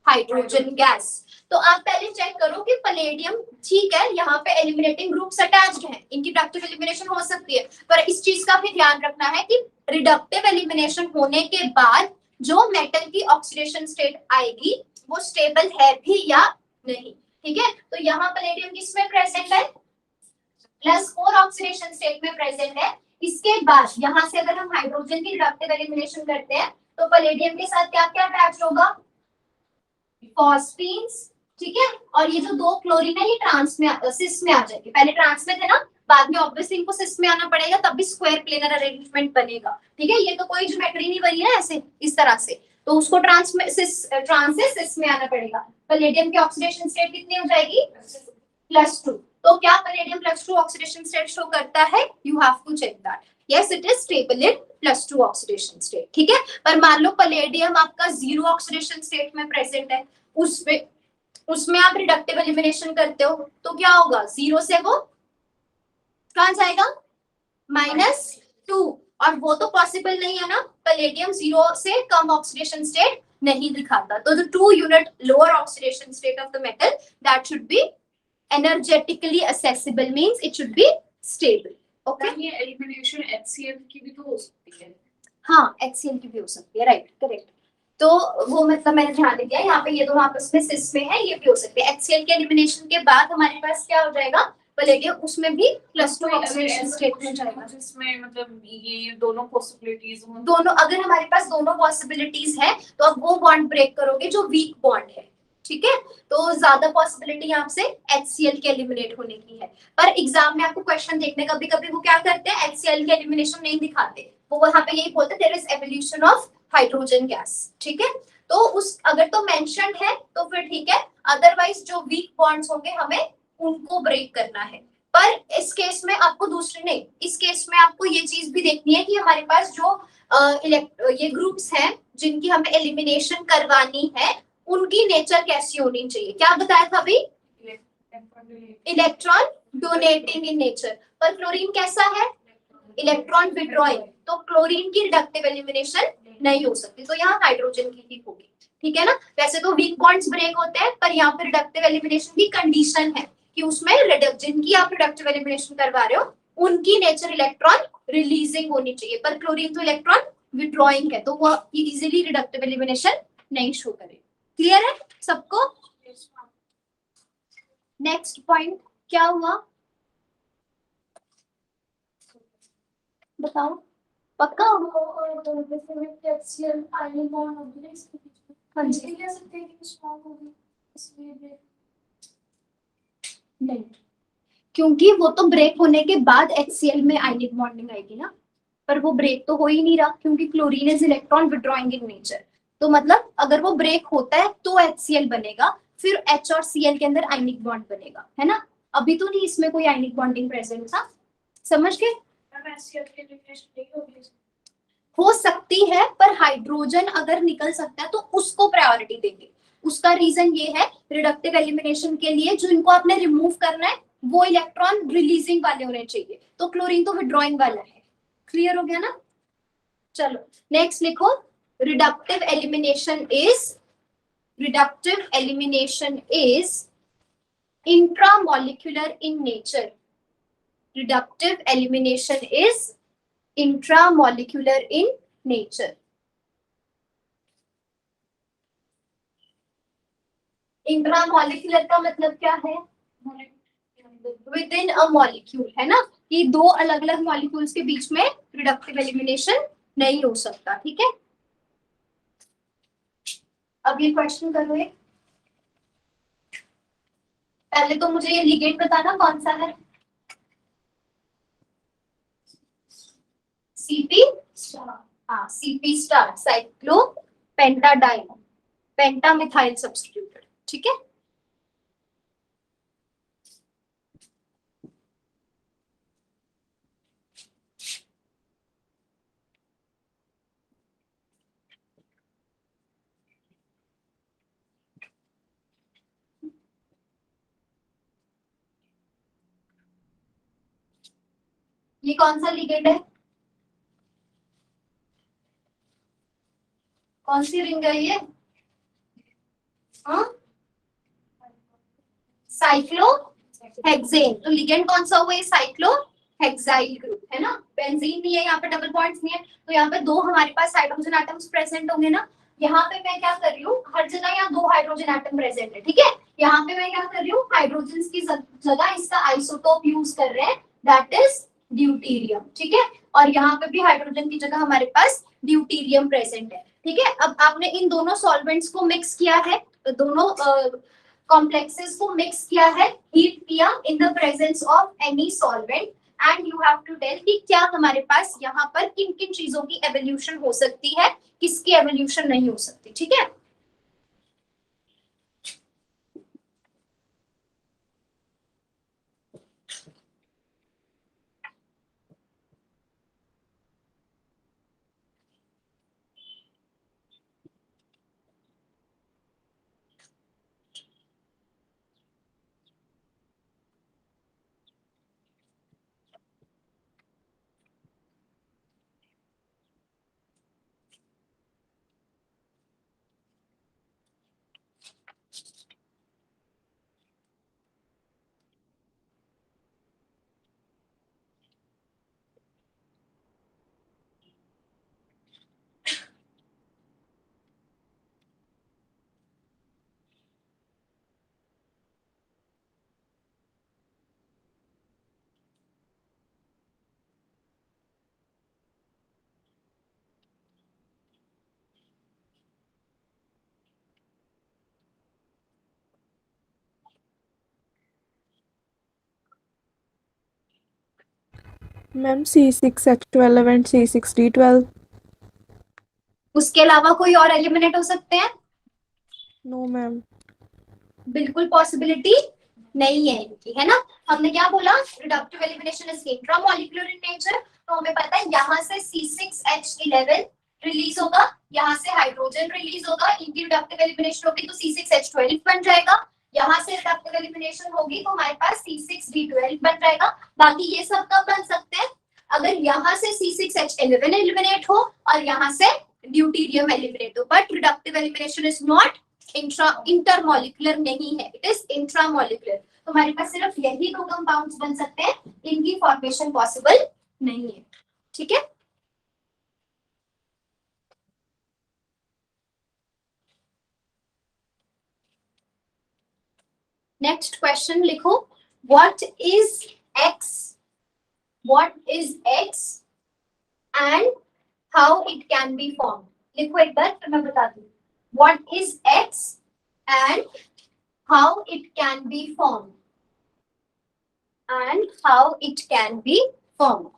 S1: hydrogen gas. तो आप पहले चेक करो कि पैलेडियम, ठीक है, यहाँ पे एलिमिनेटिंग ग्रुप्स अटैच्ड हैं, इनकी रिडक्टिव एलिमिनेशन हो सकती है, पर इस चीज का भी ध्यान रखना है कि रिडक्टिव एलिमिनेशन होने के बाद जो मेटल की ऑक्सीडेशन स्टेट आएगी वो स्टेबल है भी या नहीं, ठीक है। तो यहाँ पैलेडियम किसमें प्रेजेंट है? +4 ऑक्सीडेशन स्टेट में प्रेजेंट है। इसके बाद यहाँ से अगर हम हाइड्रोजन की रिडक्टिव एलिमिनेशन करते हैं तो पैलेडियम के साथ क्या क्या अटैच होगा? फॉस्फीन्स, ठीक है, और ये जो 2 क्लोरीन है ये ट्रांस में सिस में आ जाएगी। पहले ट्रांस में थे ना, बाद में ऑब्वियसली इनको सिस में आना पड़ेगा, तब भी स्क्वायर प्लेनर अरेंजमेंट बनेगा। ठीक है, ये तो कोई ज्योमेट्री नहीं बनी है ऐसे इस तरह से, तो उसको ट्रांस से सिस में आना पड़ेगा। पैलेडियम की ऑक्सीडेशन स्टेट कितनी हो जाएगी? +2। तो क्या पैलेडियम +2 ऑक्सीडेशन स्टेट शो करता है? You have to check that. Yes, it is stable in +2 oxidation state. ठीक है, पर मान लो पैलेडियम आपका 0 ऑक्सीडेशन स्टेट में प्रेजेंट है, उसमें आप रिडक्टिव एलिमिनेशन करते हो, तो क्या होगा? 0 से वो कहां जाएगा? -2, और वो तो पॉसिबल नहीं है ना, पैलेडियम 0 से कम ऑक्सीडेशन स्टेट नहीं दिखाता। तो the 2 unit lower oxidation state of the metal that should be energetically accessible, means it should be stable. Okay,
S3: ये एलिमिनेशन HCl की भी तो हो सकती है।
S1: हाँ, HCl की भी हो सकती है, राइट, करेक्ट। तो वो मतलब मैंने ध्यान नहीं दिया, यहाँ पे ये दोनों आपस में सिस में है, ये भी हो सकती है। HCl के एलिमिनेशन के बाद हमारे पास क्या हो जाएगा? पैलेडियम, उसमें भी +2 ऑक्सीडेशन स्टेट में जाएगा,
S3: जिसमें मतलब ये दोनों पॉसिबिलिटीज हों।
S1: दोनों, अगर हमारे पास दोनों पॉसिबिलिटीज है तो अब वो बॉन्ड ब्रेक करोगे जो वीक बॉन्ड है। ठीक है, तो ज्यादा पॉसिबिलिटी यहाँ से HCl के एलिमिनेट होने की है। पर एग्जाम में आपको क्वेश्चन देखने, कभी कभी वो क्या करते हैं, HCl के एलिमिनेशन नहीं दिखाते, वो वहां पे यही बोलते there is evolution of hydrogen gas. ठीक है, तो उस अगर तो मेंशन्ड है तो फिर ठीक है, अदरवाइज जो वीक बॉन्ड्स होंगे हमें उनको ब्रेक करना है। पर इस केस में आपको दूसरी नहीं, इस केस में आपको ये चीज भी देखनी है कि हमारे पास जो ये ग्रुप्स हैं जिनकी हमें एलिमिनेशन करवानी है, उनकी नेचर कैसी होनी चाहिए। क्या बताया था अभी? Electron donating in nature. पर क्लोरीन कैसा है? इलेक्ट्रॉन विड्रॉइंग, तो क्लोरीन की रिडक्टिव एलिमिनेशन नहीं हो सकती, तो यहाँ हाइड्रोजन की ही होगी। ठीक है ना, वैसे तो वीक बॉन्ड्स ब्रेक होते हैं, पर यहाँ पे रिडक्टिव एलिमिनेशन की कंडीशन है कि उसमें जिनकी आप रिडक्टिव एलिमिनेशन करवा रहे हो उनकी नेचर इलेक्ट्रॉन रिलीजिंग होनी चाहिए, पर क्लोरीन तो इलेक्ट्रॉन विड्रॉइंग है, तो वो इजीली रिडक्टिव एलिमिनेशन नहीं शो करेगी। क्लियर है सबको? नेक्स्ट पॉइंट क्या हुआ बताओ, पक्का? हाँ जी, नहीं, क्योंकि वो तो ब्रेक होने के बाद HCl में आयनिक बॉन्डिंग आएगी ना, पर वो ब्रेक तो हो ही नहीं रहा क्योंकि chlorine is electron withdrawing in nature. तो मतलब अगर वो ब्रेक होता है तो HCl बनेगा, फिर H और Cl के अंदर आयनिक बॉन्ड बनेगा, है ना? अभी तो नहीं इसमें कोई आयनिक बॉन्डिंग प्रेजेंट था, समझ गए? हो सकती है, पर हाइड्रोजन अगर निकल सकता है तो उसको प्रायोरिटी देंगे। उसका रीजन ये है, रिडक्टिव एलिमिनेशन के लिए जो इनको आपने रिमूव करना है वो इलेक्ट्रॉन रिलीजिंग वाले होने चाहिए, तो क्लोरीन तो विड्रॉइंग वाला है। क्लियर हो गया ना? चलो नेक्स्ट लिखो, reductive elimination is intramolecular in nature. Reductive elimination is intramolecular in nature. Intramolecular का मतलब क्या है? विद इन अ मॉलिक्यूल, है ना, कि दो अलग अलग मॉलिक्यूल्स के बीच में रिडक्टिव एलिमिनेशन नहीं हो सकता। ठीक है, अब ये क्वेश्चन करो एक। पहले तो मुझे ये लिगेंड बताना कौन सा है। CP हाँ, CP स्टार साइक्लो पेंटाडाइन पेंटामिथाइल सब्स्टिट्यूटेड। ठीक है, ये कौन सा लिगेंड है? कौन सी रिंग है ये? साइक्लोहेक्सेन। तो लिगेंड कौन सा हुआ? ये साइक्लोहेक्साइल ग्रुप, है ना? बेंजीन नहीं है यहाँ पे, डबल बॉन्ड्स नहीं है, तो यहाँ पे दो हमारे पास हाइड्रोजन एटम्स प्रेजेंट होंगे ना। यहाँ पे मैं क्या कर रही हूँ, हर जगह यहाँ दो हाइड्रोजन एटम प्रेजेंट है। ठीक है, यहाँ पे मैं क्या कर रही हूँ, हाइड्रोजन की जगह इसका आइसोटोप यूज कर रहे हैं, दैट इज ड्यूटेरियम। ठीक है, और यहाँ पे भी हाइड्रोजन की जगह हमारे पास ड्यूटेरियम प्रेजेंट है। ठीक है, अब आपने इन दोनों सॉल्वेंट्स को मिक्स किया है, दोनों कॉम्प्लेक्सेस को मिक्स किया है, हीट किया in the presence of any solvent, and you have to tell कि क्या हमारे पास यहाँ पर किन किन चीजों की एवोल्यूशन हो सकती है, किसकी एवोल्यूशन नहीं हो सकती, ठीक है।
S4: Ma'am C6H12 and C6D12।
S1: उसके अलावा कोई और एलिमिनेट हो सकते हैं?
S4: No ma'am.
S1: बिल्कुल पॉसिबिलिटी नहीं है इनकी, है ना। हमने क्या बोला, reductive elimination is intramolecular in nature, तो हमें पता है यहाँ से C6H11 रिलीज होगा, यहाँ से हाइड्रोजन रिलीज होगा, इनकी रिडक्टिव एलिमिनेशन होगी तो C6H12 बन जाएगा, यहाँ से रिडक्टिव एलिमिनेशन होगी तो हमारे पास C6D12 बन जाएगा। बाकी ये सब कब बन सकते हैं, अगर यहाँ से C6H11 एलिमिनेट हो और यहाँ से ड्यूटीरियम एलिमिनेट हो, but reductive elimination is not intermolecular नहीं है, इट इज इंट्रामोलिकुलर। तो हमारे पास सिर्फ यही दो कंपाउंड्स बन सकते हैं, इनकी फॉर्मेशन पॉसिबल नहीं है, ठीक है। नेक्स्ट क्वेश्चन लिखो, what is x, what is x and how it can be form. लिखो एक बार फिर मैं बता दूं, what is x and how it can be form, and how it can be formed.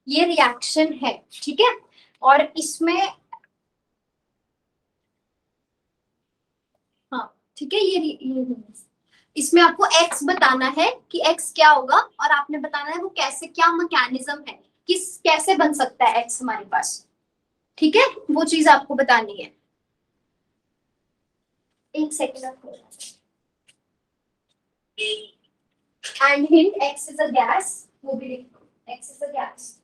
S1: ये रिएक्शन है, ठीक है, और इसमें हाँ ठीक है, ये इसमें आपको x बताना है कि x क्या होगा, और आपने बताना है वो कैसे, क्या मैकेनिज्म है, किस कैसे बन सकता है x हमारे पास, ठीक है, वो चीज आपको बतानी है। एक second, and hint x is a gas, वो भी लिखो, x is a gas.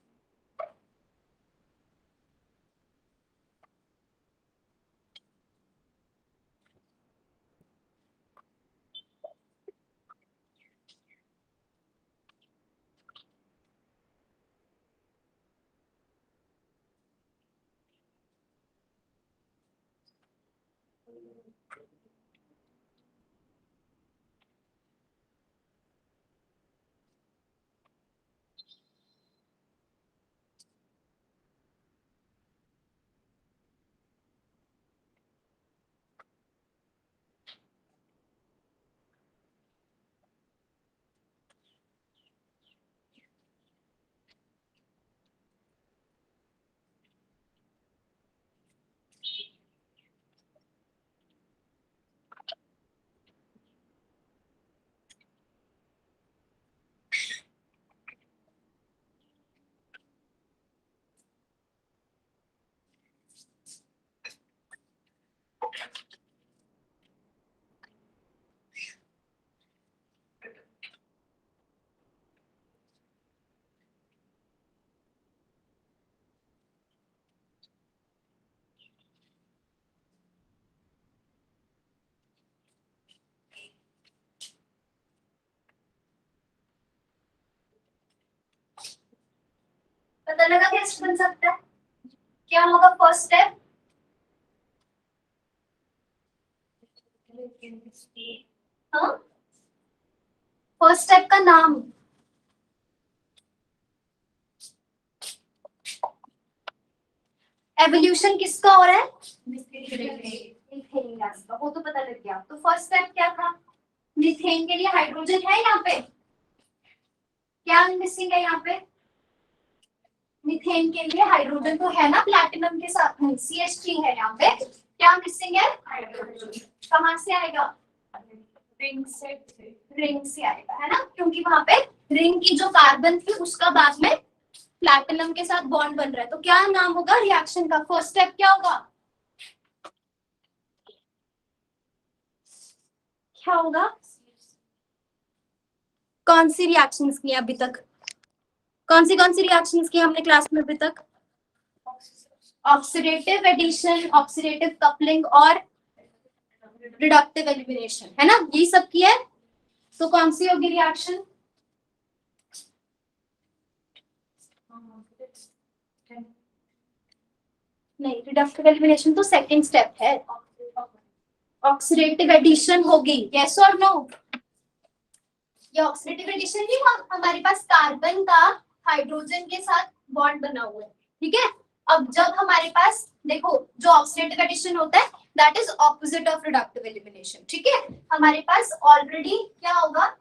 S1: Test बन सकता है? क्या होगा फर्स्ट स्टेप? हाँ, फर्स्ट स्टेप का नाम एवोल्यूशन किसका हो रहा है? मीथेन गैस का, वो तो पता लग गया। तो फर्स्ट स्टेप क्या था? मीथेन के लिए हाइड्रोजन है यहाँ पे, क्या मिसिंग है यहाँ पे? मीथेन के लिए हाइड्रोजन तो है ना, प्लैटिनम के साथ CH3 है यहाँ पे, क्या मिसिंग है? हाइड्रोजन। कहाँ से आएगा?
S3: रिंग से
S1: आएगा, है ना, क्योंकि वहां पे रिंग की जो कार्बन थी उसका बाद में प्लैटिनम के साथ बॉन्ड बन रहा है। तो क्या नाम होगा रिएक्शन का? फर्स्ट स्टेप क्या होगा? क्या होगा? कौन सी रिएक्शंस की अभी तक? कौन सी रिएक्शंस की हमने क्लास में अभी तक? ऑक्सीडेटिव एडिशन, ऑक्सीडेटिव कपलिंग और रिडक्टिव एलिमिनेशन, है ना, ये सब की है। तो कौन सी होगी रिएक्शन? नहीं, रिडक्टिव एलिमिनेशन तो सेकंड स्टेप है। ऑक्सीडेटिव एडिशन होगी, यस और नो? ये ऑक्सीडेटिव एडिशन नहीं हुआ, हमारे पास कार्बन का हाइड्रोजन के साथ बॉन्ड बना हुआ है, ठीक है। अब जब हमारे पास देखो, जो ऑक्सीडेटिव एडिशन होता है that is opposite of reductive elimination, ठीक है। हमारे पास ऑलरेडी क्या होगा,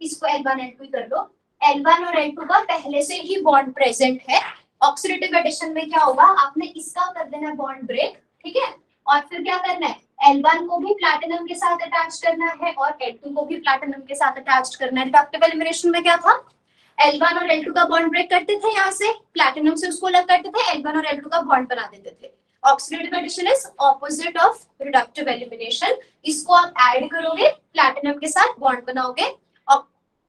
S1: इसको L1 L2 कर दो, L1 और L2 का पहले से ही बॉन्ड प्रेजेंट है। ऑक्सीडेटिव एडिशन में क्या होगा, आपने इसका कर देना बॉन्ड ब्रेक, ठीक है, और फिर क्या करना है, L1 को भी प्लैटिनम के साथ अटैच करना है और L2 को भी प्लैटिनम के साथ अटैच करना है। रिडक्टिव एलिमिनेशन में क्या था, L1 और L2 का बॉन्ड ब्रेक करते थे, यहाँ से प्लैटिनम से उसको अलग करते थे, L1 और L2 का बॉन्ड बना देते थे। Oxidative addition is opposite of reductive elimination. इसको आप ऐड करोगे, प्लैटिनम के साथ बॉन्ड बनाओगे।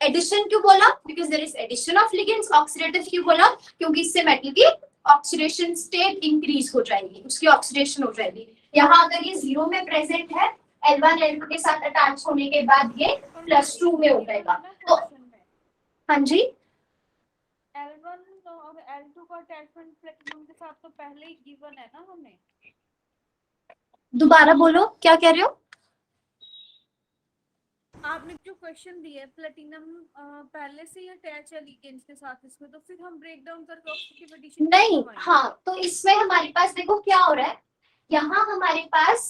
S1: एडिशन क्यों बोला? Because there is addition of ligands. Oxidative क्यों बोला? क्योंकि इससे मेटल की ऑक्सीडेशन स्टेट इंक्रीज हो जाएगी, उसकी ऑक्सीडेशन हो जाएगी। यहाँ अगर ये 0 में प्रेजेंट है, L1 L2 के साथ अटैच होने के बाद ये +2 में हो जाएगा। तो हाँ जी,
S2: L1 और L2 का अटैचमेंट प्लेटिनम के साथ तो पहले ही गिवन है ना हमें।
S1: दोबारा बोलो, क्या कह रहे हो?
S2: आपने जो क्वेश्चन दिया है, प्लेटिनम पहले से ही अटैच है लिगेंड्स के साथ इसमें, तो फिर हम ब्रेक डाउन करके ऑक्सीडेटिव एडिशन
S1: नहीं, हाँ, तो इसमें हमारे पास देखो क्या हो रहा है, यहाँ हमारे पास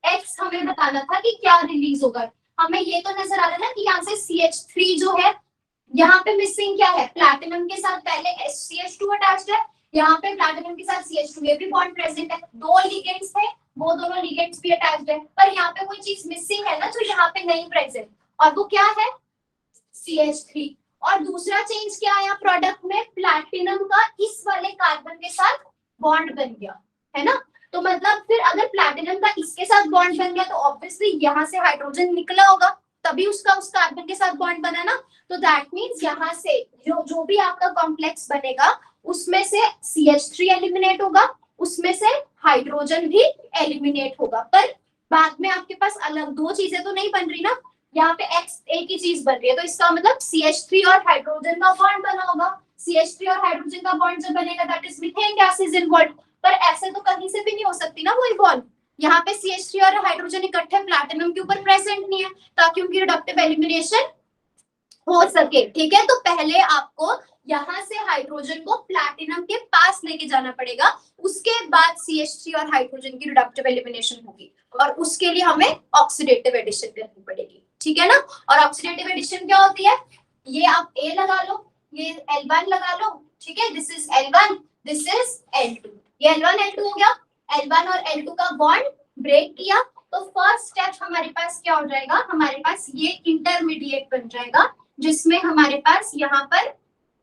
S1: X हमें बताना था कि क्या रिलीज होगा। हमें ये तो नजर आ रहा है ना कि यहाँ से CH3 जो है, यहाँ पे मिसिंग क्या है, प्लैटिनम के साथ पहले CH2 अटैच्ड है, यहाँ पे प्लैटिनम के साथ CH2 ये भी बॉन्ड प्रेजेंट है, 2 लिगेंड्स थे, वो दोनों लिगेंड्स भी अटैच्ड है, पर यहाँ पे कोई चीज मिसिंग है ना जो यहाँ पे नहीं प्रेजेंट, और वो क्या है, CH3। और दूसरा चेंज क्या आया प्रोडक्ट में, प्लैटिनम का इस वाले कार्बन के साथ बॉन्ड बन गया, है ना। तो मतलब फिर अगर प्लैटिनम का इसके साथ बॉन्ड बन गया तो ऑब्वियसली यहाँ से हाइड्रोजन निकला होगा, तभी उसका उस कार्बन के साथ बॉन्ड बना ना। तो दैट मींस यहाँ से जो भी आपका कॉम्प्लेक्स बनेगा उसमें से CH3 एलिमिनेट होगा, उसमें से हाइड्रोजन भी एलिमिनेट होगा, पर बाद में आपके पास अलग 2 चीजें तो नहीं बन रही ना, यहाँ पे X एक ही चीज बन रही है। तो इसका मतलब CH3 और हाइड्रोजन का बॉन्ड बना होगा, CH3 और हाइड्रोजन का बॉन्ड जब बनेगा that is methane gas is involved. पर ऐसे तो कहीं से भी नहीं हो सकती ना वो इवॉल्व, यहाँ पे CH3 और हाइड्रोजन इकट्ठे प्लैटिनम के ऊपर प्रेजेंट नहीं है, ताकि उनकी रिडक्टिव एलिमिनेशन हो सके, ठीक है। तो पहले आपको यहाँ से हाइड्रोजन को प्लैटिनम के पास लेके जाना पड़ेगा, उसके बाद CH3 और हाइड्रोजन की रिडक्टिव एलिमिनेशन होगी, और उसके लिए हमें ऑक्सीडेटिव एडिशन करनी पड़ेगी, ठीक है ना। और ऑक्सीडेटिव एडिशन क्या होती है, ये आप A लगा लो, ये L1 लगा लो, ठीक है, this is L1, this is L2, ये L1 L2 हो गया। L1 और L2 का बॉन्ड ब्रेक किया, तो फर्स्ट स्टेप हमारे पास क्या हो जाएगा, हमारे पास ये इंटरमीडिएट बन जाएगा, जिसमें हमारे पास यहाँ पर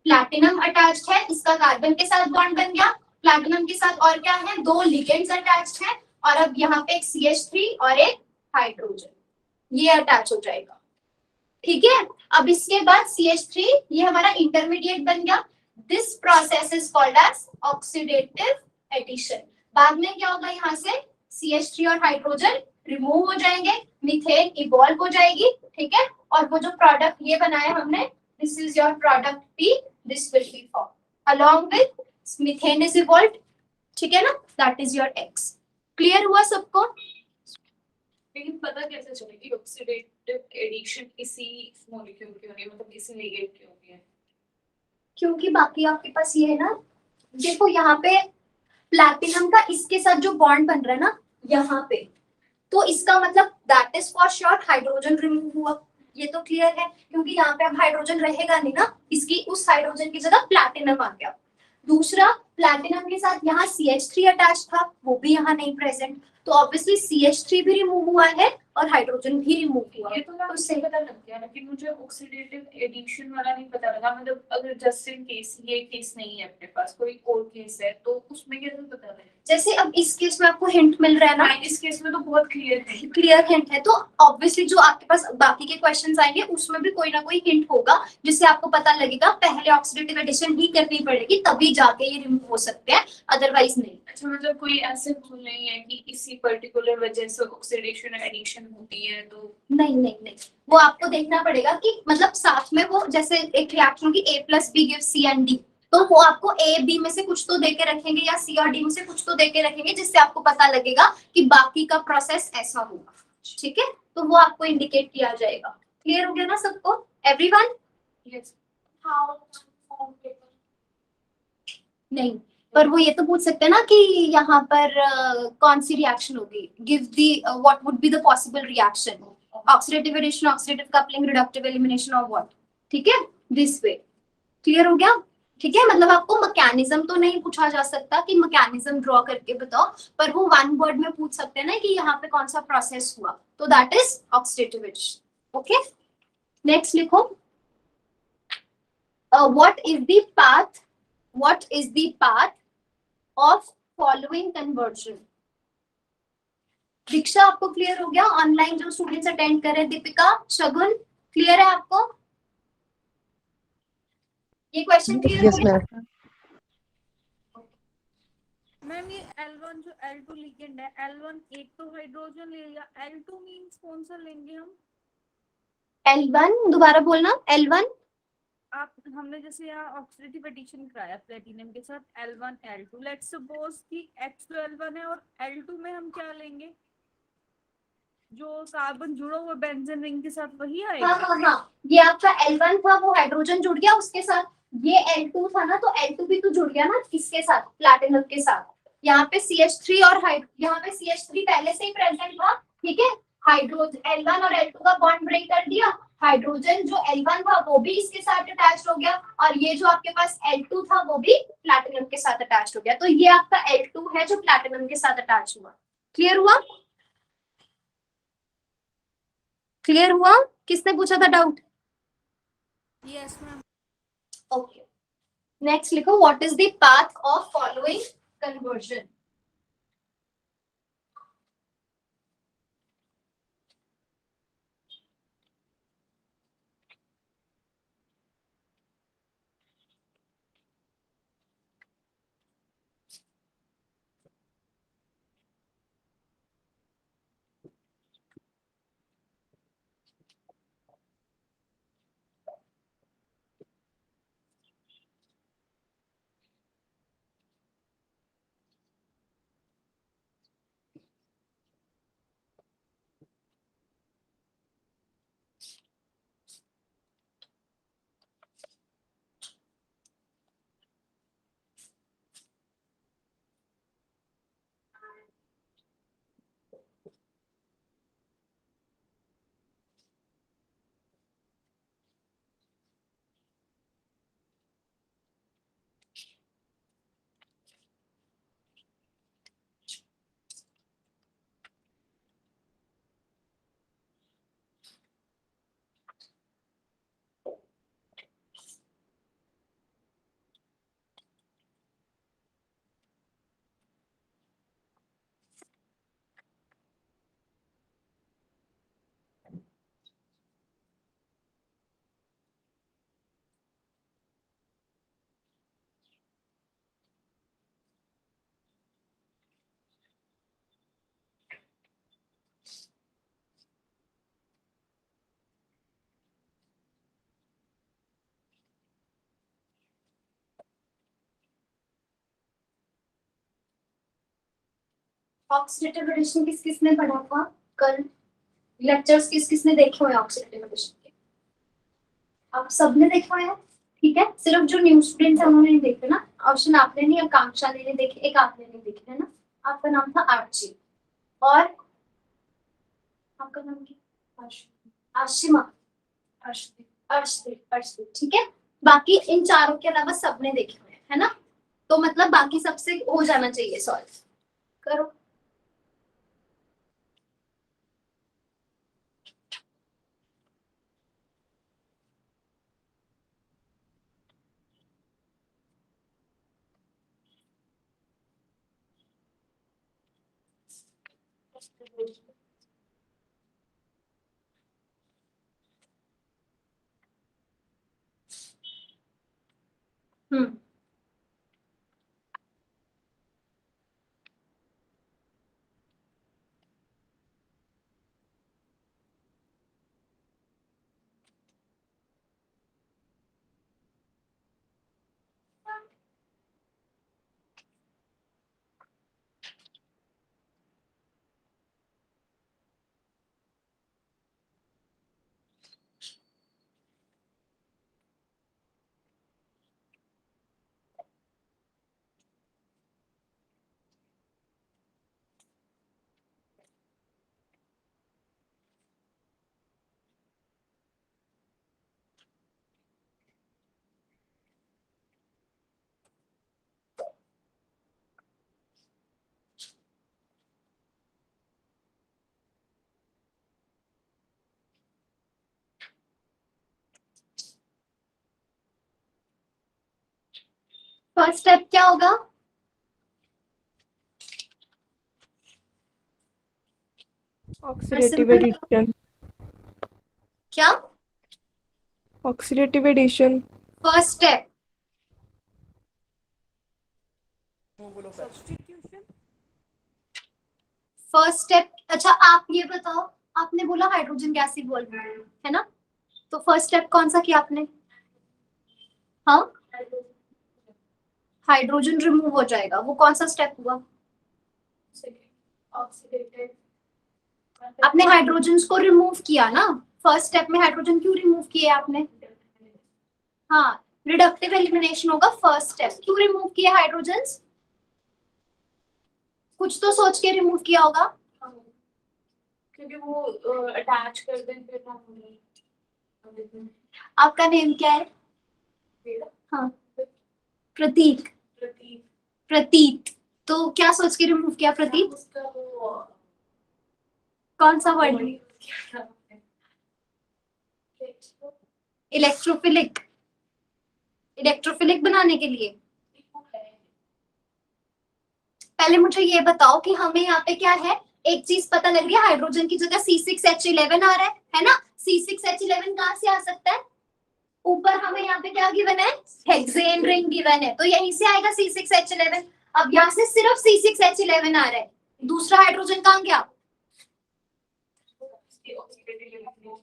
S1: प्लैटिनम अटैच्ड है, इसका कार्बन के साथ बॉन्ड बन गया, प्लैटिनम के साथ और क्या है, 2 लिगेंड्स अटैच्ड हैं, और अब यहाँ पे एक CH3 और एक हाइड्रोजन ये अटैच हो जाएगा, ठीक है। अब इसके बाद CH3 ये हमारा इंटरमीडिएट बन गया, this process is called as oxidative addition. बाद में क्या होगा, यहाँ से CH3 और हाइड्रोजन रिमूव हो जाएंगे, मीथेन इवॉल्व हो जाएगी, ठीक है, और वो जो प्रोडक्ट ये बनाया हमने, this is your product P, this will be form along with methane is evolve, ठीक है ना, that is your x. Clear हुआ सबको?
S3: लेकिन पता कैसे चलेगी ऑक्सीडेटिव एडिशन इसी मॉलिक्यूल की हो रही है, मतलब इसी लिगेंड की हो रही है?
S1: क्योंकि बाकी आपके पास ये है ना, देखो यहाँ पे प्लैटिनम का इसके साथ जो बॉन्ड बन रहा है ना यहाँ पे, तो इसका मतलब that is for sure hydrogen remove हुआ। ये तो क्लियर है, क्योंकि यहाँ पे अब हाइड्रोजन रहेगा नहीं ना, इसकी उस हाइड्रोजन की जगह प्लैटिनम आ गया। दूसरा, प्लैटिनम के साथ यहाँ CH3 अटैच था, वो भी यहाँ नहीं प्रेजेंट, तो ऑब्वियसली CH3 भी रिमूव हुआ है और हाइड्रोजन भी रिमूव हुआ।
S3: ये तो मैं उससे पता लग गया, लेकिन मुझे ऑक्सीडेटिव एडिशन वाला नहीं पता लगा। मतलब अगर जस्ट इन केस ये केस नहीं है अपने पास, कोई और केस है, तो उसमें कैसे पता लगे?
S1: जैसे अब इस केस में आपको हिंट मिल रहा है ना,
S3: इस केस में तो बहुत क्लियर है।
S1: क्लियर हिंट है, तो ऑब्वियसली जो आपके पास बाकी के क्वेश्चंस आएंगे उसमें भी कोई ना कोई हिंट होगा जिससे आपको पता लगेगा पहले ऑक्सीडेटिव एडिशन ही करनी पड़ेगी तभी जाके ये रिमूव हो सकते हैं, अदरवाइज नहीं।
S3: अच्छा, मतलब कोई ऐसे रूल नहीं है कि इसी पर्टिकुलर वजह से ऑक्सीडेशन एडिशन होती है? तो
S1: नहीं नहीं नहीं, वो आपको देखना पड़ेगा कि मतलब साथ में वो जैसे एक रिएक्शन की A+B gives C and D, तो वो आपको A B में से कुछ तो दे के रखेंगे या C और D में से कुछ तो दे के रखेंगे जिससे आपको पता लगेगा कि बाकी का प्रोसेस ऐसा होगा, ठीक है, तो वो आपको इंडिकेट किया जाएगा। क्लियर हो गया ना सबको, एवरीवन?
S3: यस।
S1: नहीं, पर वो ये तो पूछ सकते हैं ना कि यहाँ पर कौन सी रिएक्शन होगी, give the what would be the possible reaction, oxidative addition, oxidative coupling, reductive elimination और व्हाट, ठीक है, दिस वे। क्लियर हो गया? ठीक है, मतलब आपको मैकेनिज्म तो नहीं पूछा जा सकता कि मैकेनिज्म ड्रॉ करके बताओ, पर वो वन वर्ड में पूछ सकते हैं ना कि यहाँ पे कौन सा प्रोसेस हुआ, तो that is oxidative addition. Okay, next लिखो, what is the path, what is the path of following conversion. Diksha आपको क्लियर हो गया? ऑनलाइन जो स्टूडेंट्स अटेंड कर रहे हैं, दीपिका, शगुन, क्लियर है आपको ये क्वेश्चन? क्लियर हो गया?
S2: मैम ये L1 जो L2 लिगेंड है, L1 एक तो हाइड्रोजन ले लिया, L2 मींस कौन सा लेंगे हम?
S1: L1 दोबारा बोलना, L1
S2: आप हमने जैसे यहाँ ऑक्सीडेटिव एडिशन कराया प्लेटिनम के साथ L1 L2, लेट्स सपोज कि H तो L1 है और L2 में हम क्या लेंगे, जो कार्बन जुड़ा हुआ बेंजीन रिंग के साथ वही आएगा?
S1: हाँ, ये आपका L1 था, वो हाइड्रोजन जुड़ गया उसके साथ, ये L2 था ना, तो L2 भी तो जुड़ गया ना किसके साथ, प्लैटिनम के साथ। यहाँ पे CH3 और यहाँ पे CH3 पहले से ही प्रेजेंट था, ठीक है, हाइड्रोजन L1 और L2 का बॉन्ड ब्रेक कर दिया, हाइड्रोजन जो L1 था वो भी इसके साथ अटैच हो गया, और ये जो आपके पास L2 था वो भी प्लैटिनम के साथ अटैच हो गया, तो ये आपका L2 है जो प्लैटिनम के साथ अटैच हुआ। क्लियर हुआ? क्लियर हुआ? किसने पूछा था doubt?
S2: Yes ma'am.
S1: Okay, next लिखो, what is the path of following conversion. Oxidative addition किस किसने पढ़ा था कल? लेक्चर्स किस किसने देखे हुए ऑक्सीडेटिव एडिशन के? आप सबने देखा है, ठीक है। सिर्फ जो न्यू स्टूडेंट्स हैं उन्होंने नहीं देखे ना। ऑप्शन आपने नहीं, आकांक्षा ने नहीं देखे, एक आपने नहीं देखे, है ना। आपका नाम था आर्ची और आपका नाम क्या? आशिमा, अर्शदीप, ठीक है। बाकी इन चारों के अलावा सबने देखे हुए हैं, है ना। तो मतलब बाकी सबसे हो जाना चाहिए सॉल्व। करो। हम्म फर्स्ट स्टेप क्या होगा?
S4: Oxidative
S1: simple-
S4: addition.
S1: क्या?
S4: Oxidative addition.
S1: First step
S2: substitution.
S1: First step. अच्छा आप ये बताओ, आपने बोला हाइड्रोजन गैस इवॉल्व है ना, तो फर्स्ट स्टेप कौन सा किया आपने? हाँ, हाइड्रोजन रिमूव हो जाएगा, वो कौन सा स्टेप हुआ? आपने हाइड्रोजन को रिमूव किया ना। फर्स्ट स्टेप में हाइड्रोजन क्यों रिमूव किए आपने? हाँ, रिडक्टिव एलिमिनेशन होगा फर्स्ट स्टेप। क्यों रिमूव किए हाइड्रोजन्स? कुछ तो सोच के रिमूव किया होगा।
S3: क्योंकि वो अटैच कर दें फिर हम
S1: आपका नेम क्या है? हाँ, प्रतीक। प्रतीत। तो क्या सोच के रिमूव किया प्रतीक? कौन सा वर्ड? इलेक्ट्रोफिलिक। इलेक्ट्रोफिलिक बनाने के लिए। पहले मुझे ये बताओ कि हमें यहाँ पे क्या है, एक चीज पता लग रही है, हाइड्रोजन की जगह C6H11 आ रहा है ना। C6H11 कहाँ से आ सकता है? ऊपर हमें यहाँ पे क्या गिवन है? हेक्सेन रिंग गिवन है, तो यहीं से आएगा C6H11। अब यहाँ से सिर्फ C6H11 आ रहा है, दूसरा हाइड्रोजन कहाँ गया?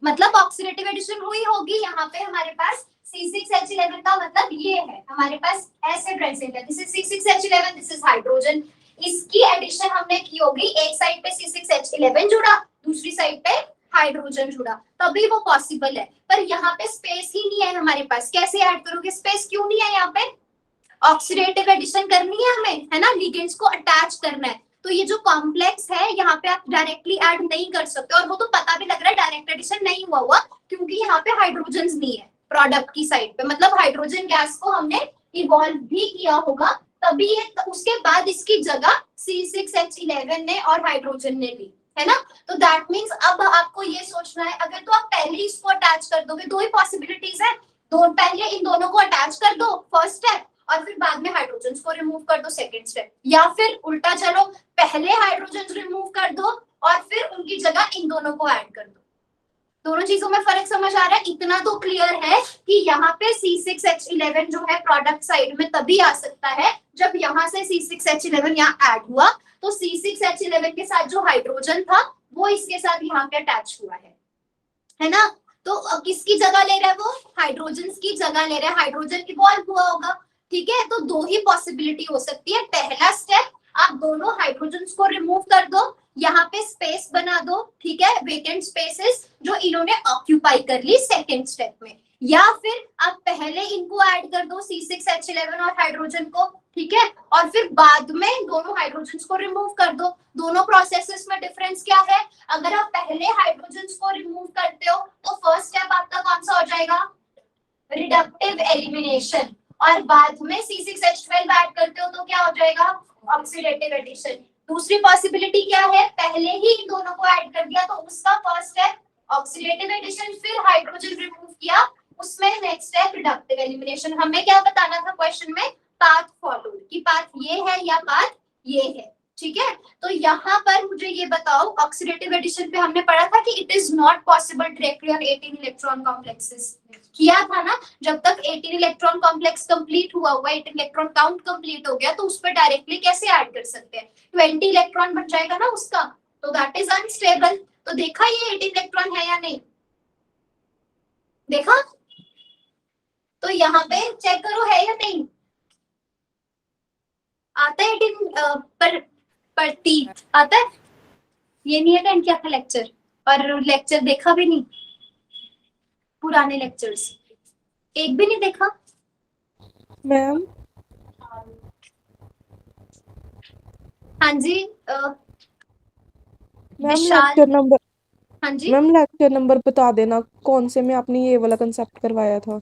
S1: मतलब ऑक्सीडेटिव एडिशन हुई होगी यहाँ पे हमारे पास। C6H11 का मतलब ये है, हमारे पास ऐसे प्रेजेंट है, this is C6H11, this is hydrogen. इसकी एडिशन हमने की होगी, एक साइड पे C6H11 जुड़ा, दूसरी साइड पे हाइड्रोजन जुड़ा, तभी वो पॉसिबल है। पर यहाँ पे स्पेस ही नहीं है हमारे पास, कैसे ऐड करोगे? स्पेस क्यों नहीं है यहाँ पे? ऑक्सीडेटिव एडिशन करनी है हमें, है ना, लिगेंड्स को अटैच करना है। तो ये जो कॉम्प्लेक्स है यहाँ पे आप डायरेक्टली ऐड नहीं कर सकते, और वो तो पता भी लग रहा है डायरेक्ट एडिशन नहीं हुआ क्योंकि यहाँ पे हाइड्रोजन नहीं है प्रोडक्ट की साइड पे। मतलब हाइड्रोजन गैस को हमने इवॉल्व भी किया होगा, तभी ये उसके बाद इसकी जगह C6H11 ने और हाइड्रोजन ने ली, है ना। तो दैट मीन्स अब आपको ये सोचना है, अगर तो आप पहले इसको अटैच कर दोगे, दो ही पॉसिबिलिटीज है, दो पहले इन दोनों को अटैच कर दो फर्स्ट स्टेप, और फिर बाद में हाइड्रोजन को रिमूव कर दो सेकेंड स्टेप, या फिर उल्टा चलो, पहले हाइड्रोजन रिमूव कर दो और फिर उनकी जगह इन दोनों को ऐड कर दो। दोनों चीजों में फर्क समझ आ रहा है? इतना तो क्लियर है कि यहाँ पे C6H11 जो है प्रोडक्ट साइड में तभी आ सकता है जब यहाँ से C6H11 यहाँ ऐड हुआ, तो C6H11 के साथ जो हाइड्रोजन था वो इसके साथ यहाँ पे अटैच हुआ है ना। तो किसकी जगह ले रहा है वो? हाइड्रोजन की जगह ले रहा है, हाइड्रोजन इवॉल्व हुआ होगा, ठीक है। तो दो ही पॉसिबिलिटी हो सकती है, पहला स्टेप आप दोनों हाइड्रोजन्स को रिमूव कर दो, यहाँ पे स्पेस बना दो, ठीक है, वेकेंट स्पेसेस जो इन्होंने ऑक्यूपाई कर ली सेकेंड स्टेप में, या फिर आप पहले इनको ऐड कर दो C6H11 और हाइड्रोजन को, ठीक है, और फिर बाद में दोनों हाइड्रोजन्स को रिमूव कर दो। दोनों प्रोसेसेस में डिफरेंस क्या है? अगर आप पहले हाइड्रोजन्स को रिमूव करते हो तो फर्स्ट स्टेप आपका कौन सा हो जाएगा? रिडक्टिव एलिमिनेशन, और बाद में C6H12 ऐड करते हो तो क्या हो जाएगा? Oxidative addition. दूसरी पॉसिबिलिटी क्या है? पहले ही इन दोनों को ऐड कर दिया तो उसका फर्स्ट स्टेप ऑक्सीडेटिव एडिशन, फिर हाइड्रोजन रिमूव किया, उसमें नेक्स्ट स्टेप रिडक्टिव एलिमिनेशन। हमें क्या बताना था क्वेश्चन में? पाथ फॉलो, कि पाथ ये है या पाथ ये है, ठीक है। तो यहाँ पर मुझे ये बताओ, ऑक्सीडेटिव एडिशन पे हमने पढ़ा था कि it is not possible directly on 18 electron complexes, किया था ना, जब तक 18 इलेक्ट्रॉन कॉम्प्लेक्स कंप्लीट हुआ 18 इलेक्ट्रॉन काउंट कंप्लीट हो गया तो उस पर डायरेक्टली कैसे ऐड कर सकते हैं? 20 इलेक्ट्रॉन बन जाएगा ना उसका, तो दैट इज अनस्टेबल। तो देखा ये 18 इलेक्ट्रॉन है या नहीं? देखा? तो यहाँ पे चेक करो है या नहीं, आता है 18 पर प्रतीक आता है? ये नहीं अटेंड किया था लेक्चर, और लेक्चर देखा भी नहीं, पुराने लेक्चर्स एक भी नहीं देखा?
S4: मैम
S1: हाँ जी
S4: मैम
S1: विशाल,
S4: लेक्चर नंबर
S1: हाँ जी
S4: मैम लेक्चर नंबर बता देना कौन से में आपने ये वाला कंसेप्ट करवाया था।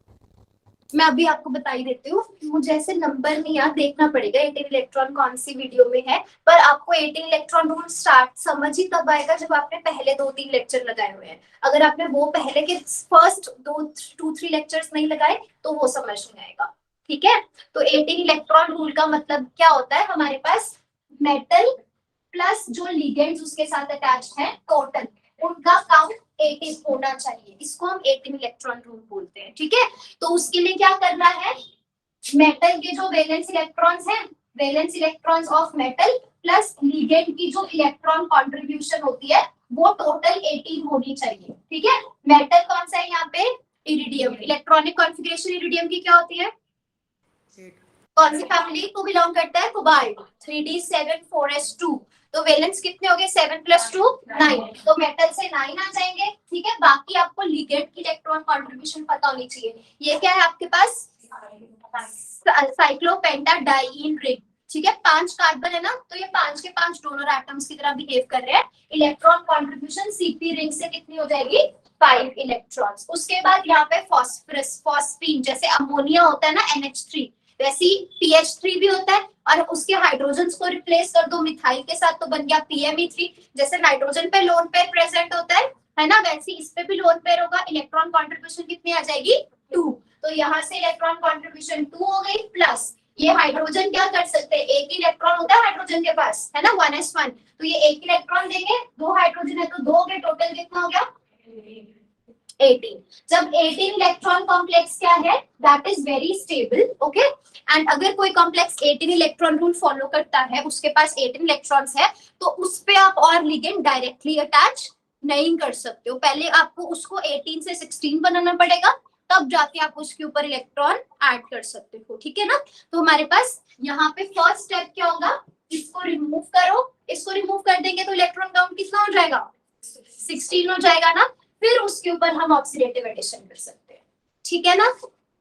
S1: मैं अभी आपको बता ही देती हूँ, मुझे ऐसे नंबर नहीं याद, देखना पड़ेगा 18 इलेक्ट्रॉन कौन सी वीडियो में है, पर आपको 18 इलेक्ट्रॉन रूल स्टार्ट समझ ही तब आएगा जब आपने पहले 2-3 लेक्चर लगाए हुए हैं। अगर आपने वो पहले के फर्स्ट 2-3 लेक्चर्स नहीं लगाए तो वो समझ नहीं आएगा, ठीक है। तो 18 इलेक्ट्रॉन रूल का मतलब क्या होता है? हमारे पास मेटल प्लस जो लिगेंड्स उसके साथ अटैच्ड है टोटल, उनका काउंट 18 होना चाहिए, इसको हम 18 इलेक्ट्रॉन रूल बोलते हैं, ठीक है। तो उसके लिए क्या करना है? मेटल के जो वैलेंस इलेक्ट्रॉन्स हैं, valence electrons of metal plus ligand की जो इलेक्ट्रॉन कंट्रीब्यूशन होती है वो टोटल 18 होनी चाहिए, ठीक है। मेटल कौन सा है यहाँ पे? इरिडियम। इलेक्ट्रॉनिक कॉन्फ़िगरेशन इरिडियम की क्या होती है? कौन सी फैमिली को बिलोंग करता है? कोबाल्ट। 3d7 4s2, तो वैलेंस कितने हो गए? 7 + 2 9, तो मेटल से 9 आ जाएंगे, ठीक है। बाकी आपको लिगेंड की इलेक्ट्रॉन कंट्रीब्यूशन पता होनी चाहिए। ये क्या है आपके पास? साइक्लोपेंटाडाइईन रिंग, ठीक है। 5 कार्बन है ना, तो ये 5 के 5 डोनर एटम्स की तरह बिहेव कर रहे हैं। इलेक्ट्रॉन कंट्रीब्यूशन सीपी रिंग से कितनी हो जाएगी? 5 इलेक्ट्रॉन्स। उसके बाद यहाँ पे फॉस्फरस, फॉस्फीन, जैसे अमोनिया होता है ना NH3, वैसे PH3 भी होता है, और उसके हाइड्रोजन्स को रिप्लेस कर दो मिथाइल के साथ तो बन गया PME3। जैसे नाइट्रोजन पे लोन पेयर प्रेजेंट होता है ना, वैसे इस पे भी लोन पेयर होगा। इलेक्ट्रॉन कंट्रीब्यूशन कितनी आ जाएगी? 2, तो यहाँ से इलेक्ट्रॉन कंट्रीब्यूशन 2 हो गई, प्लस ये हाइड्रोजन क्या कर सकते हैं? एक इलेक्ट्रॉन होता है हाइड्रोजन के पास, है ना, 1s1, तो ये एक इलेक्ट्रॉन देंगे, 2 हाइड्रोजन है तो 2 हो गए, टोटल कितना हो गया? 18। जब 18 इलेक्ट्रॉन कॉम्प्लेक्स क्या है? That is very stable, okay. And अगर कोई कॉम्प्लेक्स 18 इलेक्ट्रॉन रूल फॉलो करता है, उसके पास 18 इलेक्ट्रॉन्स है, तो उस पे आप और लिगेंड डायरेक्टली अटैच नहीं कर सकते हो। पहले आपको उसको 18 से 16 बनाना पड़ेगा, तब जाके आप उसके ऊपर इलेक्ट्रॉन ऐड कर सकते हो, ठीक है ना। तो हमारे पास यहाँ पे फर्स्ट स्टेप क्या होगा? इसको रिमूव करो, इसको रिमूव कर देंगे तो इलेक्ट्रॉन काउंट कितना हो जाएगा? 16 हो जाएगा ना। फिर उसके ऊपर हम ऑक्सीडेटिव एडिशन कर सकते हैं, ठीक है ना।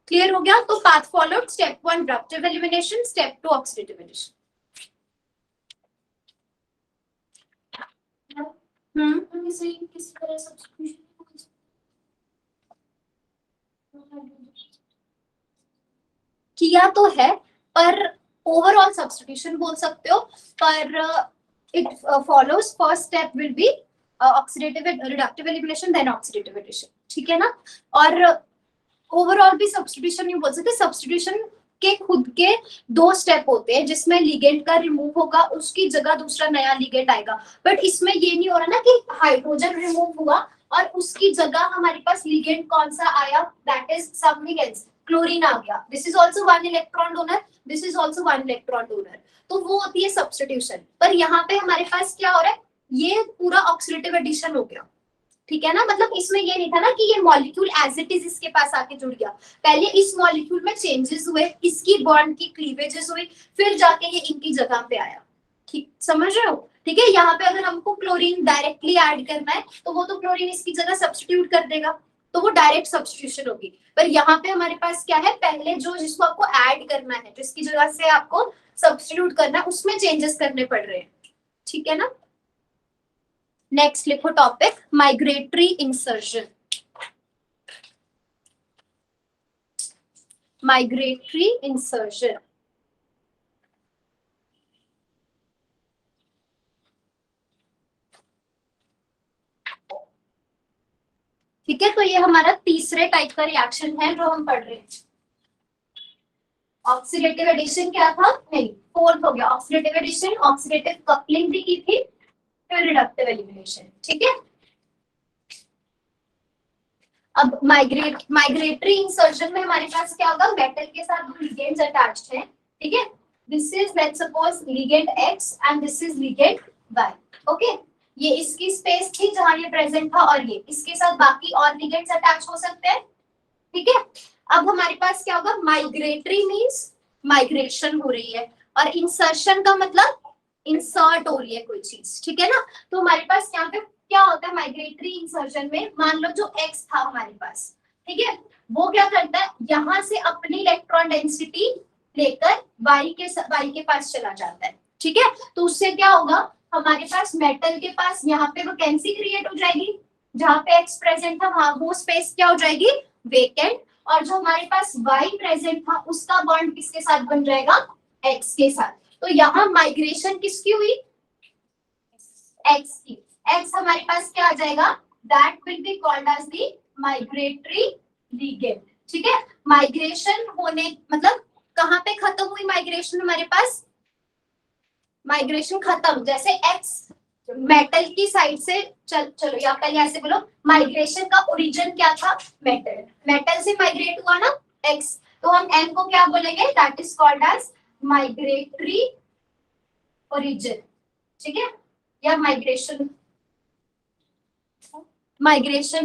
S1: क्लियर हो गया? तो path followed, step 1 reductive elimination, step 2 oxidative addition. किस तरह सब्स्टिट्यूशन किया तो है, पर ओवरऑल सब्स्टिट्यूशन बोल सकते हो, पर it follows first step will be oxidative reductive elimination then oxidative addition, ठीक है ना। और ओवरऑल भी सब्स्टिट्यूशन नहीं बोल सकते, सब्स्टिट्यूशन के खुद के 2 स्टेप होते हैं जिसमें लिगेंड का रिमूव होगा, उसकी जगह दूसरा नया लिगेंड आएगा। बट इसमें ये नहीं हो रहा ना कि हाइड्रोजन रिमूव हुआ और उसकी जगह हमारे पास लिगेंड कौन सा आया? That is something else, chlorine आ गया। This is also 1 electron donor, this is also 1 electron donor, तो वो होती है सब्स्टिट्यूशन। पर यहाँ पे हमारे पास क्या हो रहा है? ये पूरा ऑक्सीडेटिव एडिशन हो गया, ठीक है ना। मतलब इसमें ये नहीं था ना कि ये मॉलिक्यूल एज इट इज इसके पास आके जुड़ गया, पहले इस मॉलिक्यूल में चेंजेस हुए, इसकी बॉन्ड की क्लीवेजेस हुई, फिर जाके ये इनकी जगह पे आया, ठीक समझ रहे हो? ठीक है, यहाँ पे अगर हमको क्लोरीन डायरेक्टली ऐड करना है तो वो तो क्लोरीन इसकी जगह सब्स्टिट्यूट कर देगा, तो वो डायरेक्ट सब्स्टिट्यूशन होगी। पर यहाँ पे हमारे पास क्या है, पहले जो जिसको आपको ऐड करना है, जिसकी जगह से आपको सब्स्टिट्यूट करना है, उसमें चेंजेस करने पड़ रहे हैं। ठीक है ना? नेक्स्ट लिखो topic migratory insertion. Migratory insertion, ठीक है। तो ये हमारा तीसरे टाइप का रिएक्शन है जो हम पढ़ रहे हैं। ऑक्सीडेटिव एडिशन क्या था? नहीं, फोर्थ हो गया ऑक्सीडेटिव एडिशन, ऑक्सीडेटिव कपलिंग भी की थी, फिर रिडक्टिव एलिमिनेशन। ठीक है, अब माइग्रेटरी इंसर्शन में हमारे पास क्या होगा, मेटल के साथ लिगेंड्स अटैच्ड हैं। ठीक है, this is let's suppose ligand X and this is ligand Y. Okay, ये इसकी स्पेस थी जहां ये प्रेजेंट था और ये इसके साथ बाकी और लिगेंड्स अटैच हो सकते हैं। ठीक है, अब हमारे पास क्या होगा, माइग्रेटरी मींस माइग्रेशन हो रही है और इंसर्शन का मतलब इंसर्ट हो रही है कोई चीज। ठीक है ना? तो हमारे पास यहाँ पे क्या होता है माइग्रेटरी इंसर्शन में, मान लो जो एक्स था हमारे पास, ठीक है, वो क्या करता है, यहाँ से अपनी इलेक्ट्रॉन डेंसिटी लेकर वाई के पास चला जाता है। ठीक है, तो उससे क्या होगा, हमारे पास मेटल के पास यहाँ पे वैकेंसी क्रिएट हो जाएगी, जहाँ पे एक्स प्रेजेंट था वहां वो स्पेस क्या हो जाएगी, वेकेंट। और जो हमारे पास वाई प्रेजेंट था उसका बॉन्ड किसके साथ बन जाएगा, एक्स के साथ। तो यहाँ माइग्रेशन किसकी हुई, एक्स की। एक्स हमारे पास क्या आ जाएगा, that will be called as the migratory ligand. ठीक है, माइग्रेशन होने मतलब कहाँ पे खत्म हुई माइग्रेशन हमारे पास, माइग्रेशन खत्म, जैसे एक्स मेटल की साइड से चलो या पहले ऐसे बोलो, माइग्रेशन का ओरिजिन क्या था, मेटल, मेटल से माइग्रेट हुआ ना एक्स, तो हम एम को क्या बोलेंगे, that is called as migratory origin. ठीक है, या माइग्रेशन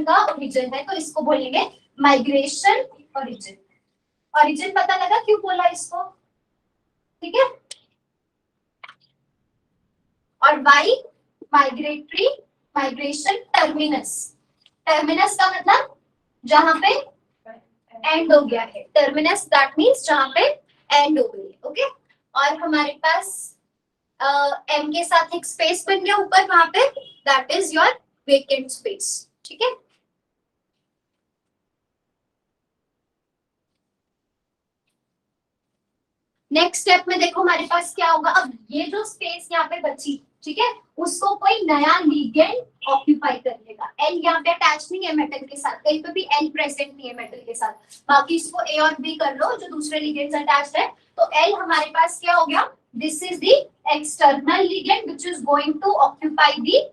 S1: का ओरिजिन है तो इसको बोलेंगे माइग्रेशन ओरिजिन। ओरिजिन पता लगा क्यों बोला इसको? ठीक है, और Y migratory, migration terminus, terminus का मतलब जहां पे एंड हो गया है, टर्मिनस दैट मींस जहां पे एंड हो गई है। ओके, और हमारे पास एम के साथ एक स्पेस बन गया ऊपर वहां पे, that is your vacant space. ठीक है, नेक्स्ट स्टेप में देखो हमारे पास क्या होगा, अब ये जो स्पेस यहाँ पे बची, ठीक है, उसको कोई नया लिगेंड ऑक्यूपाई कर लेगा। एल यहाँ पे अटैच नहीं है मेटल के साथ, कहीं पे भी एल प्रेजेंट नहीं है मेटल के साथ, बाकी इसको ए और बी कर लो जो दूसरे लिगेंड्स अटैच्ड है। तो एल हमारे पास क्या हो गया, this is the external ligand which is going to occupy the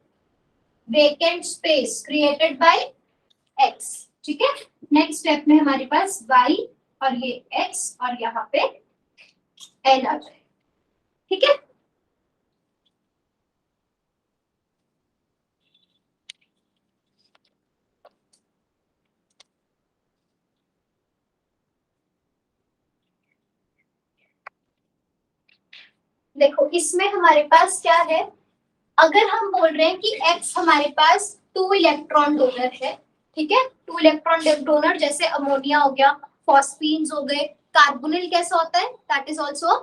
S1: vacant space created by X. ठीक है, नेक्स्ट स्टेप में हमारे पास वाई और ये एक्स और यहाँ पे एल आ जाए। ठीक है, देखो इसमें हमारे पास क्या है, अगर हम बोल रहे हैं कि एक्स हमारे पास 2 इलेक्ट्रॉन डोनर है, ठीक है, 2 इलेक्ट्रॉन डोनर जैसे अमोनिया हो गया, फॉस्फीन्स हो गए, कार्बोनिल कैसा होता है, that is also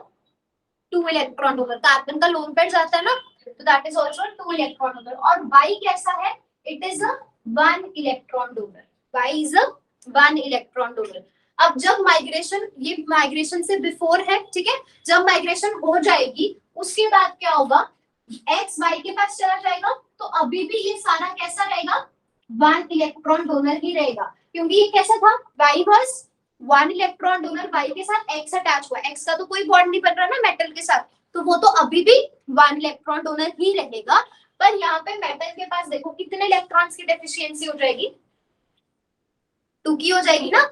S1: 2 electron donor, carbon का लोन पेयर जाता है ना, तो that is also 2 electron donor. और वाई कैसा है, it is a 1 electron donor, Y is a 1 electron donor. अब जब माइग्रेशन, ये माइग्रेशन से बिफोर है, ठीक है, जब माइग्रेशन हो जाएगी उसके बाद क्या होगा, एक्स वाई के पास चला जाएगा, तो अभी भी ये सारा कैसा रहेगा, 1 इलेक्ट्रॉन डोनर ही रहेगा, क्योंकि ये कैसा था, Y was 1 electron donor, Y के साथ एक्स अटैच हुआ, एक्स का तो कोई बॉन्ड नहीं बन रहा ना मेटल के साथ, तो वो तो अभी भी 1 इलेक्ट्रॉन डोनर ही रहेगा। पर यहाँ पे मेटल के पास देखो कितने इलेक्ट्रॉन्स की डेफिशिएंसी हो जाएगी, 2 की हो जाएगी ना,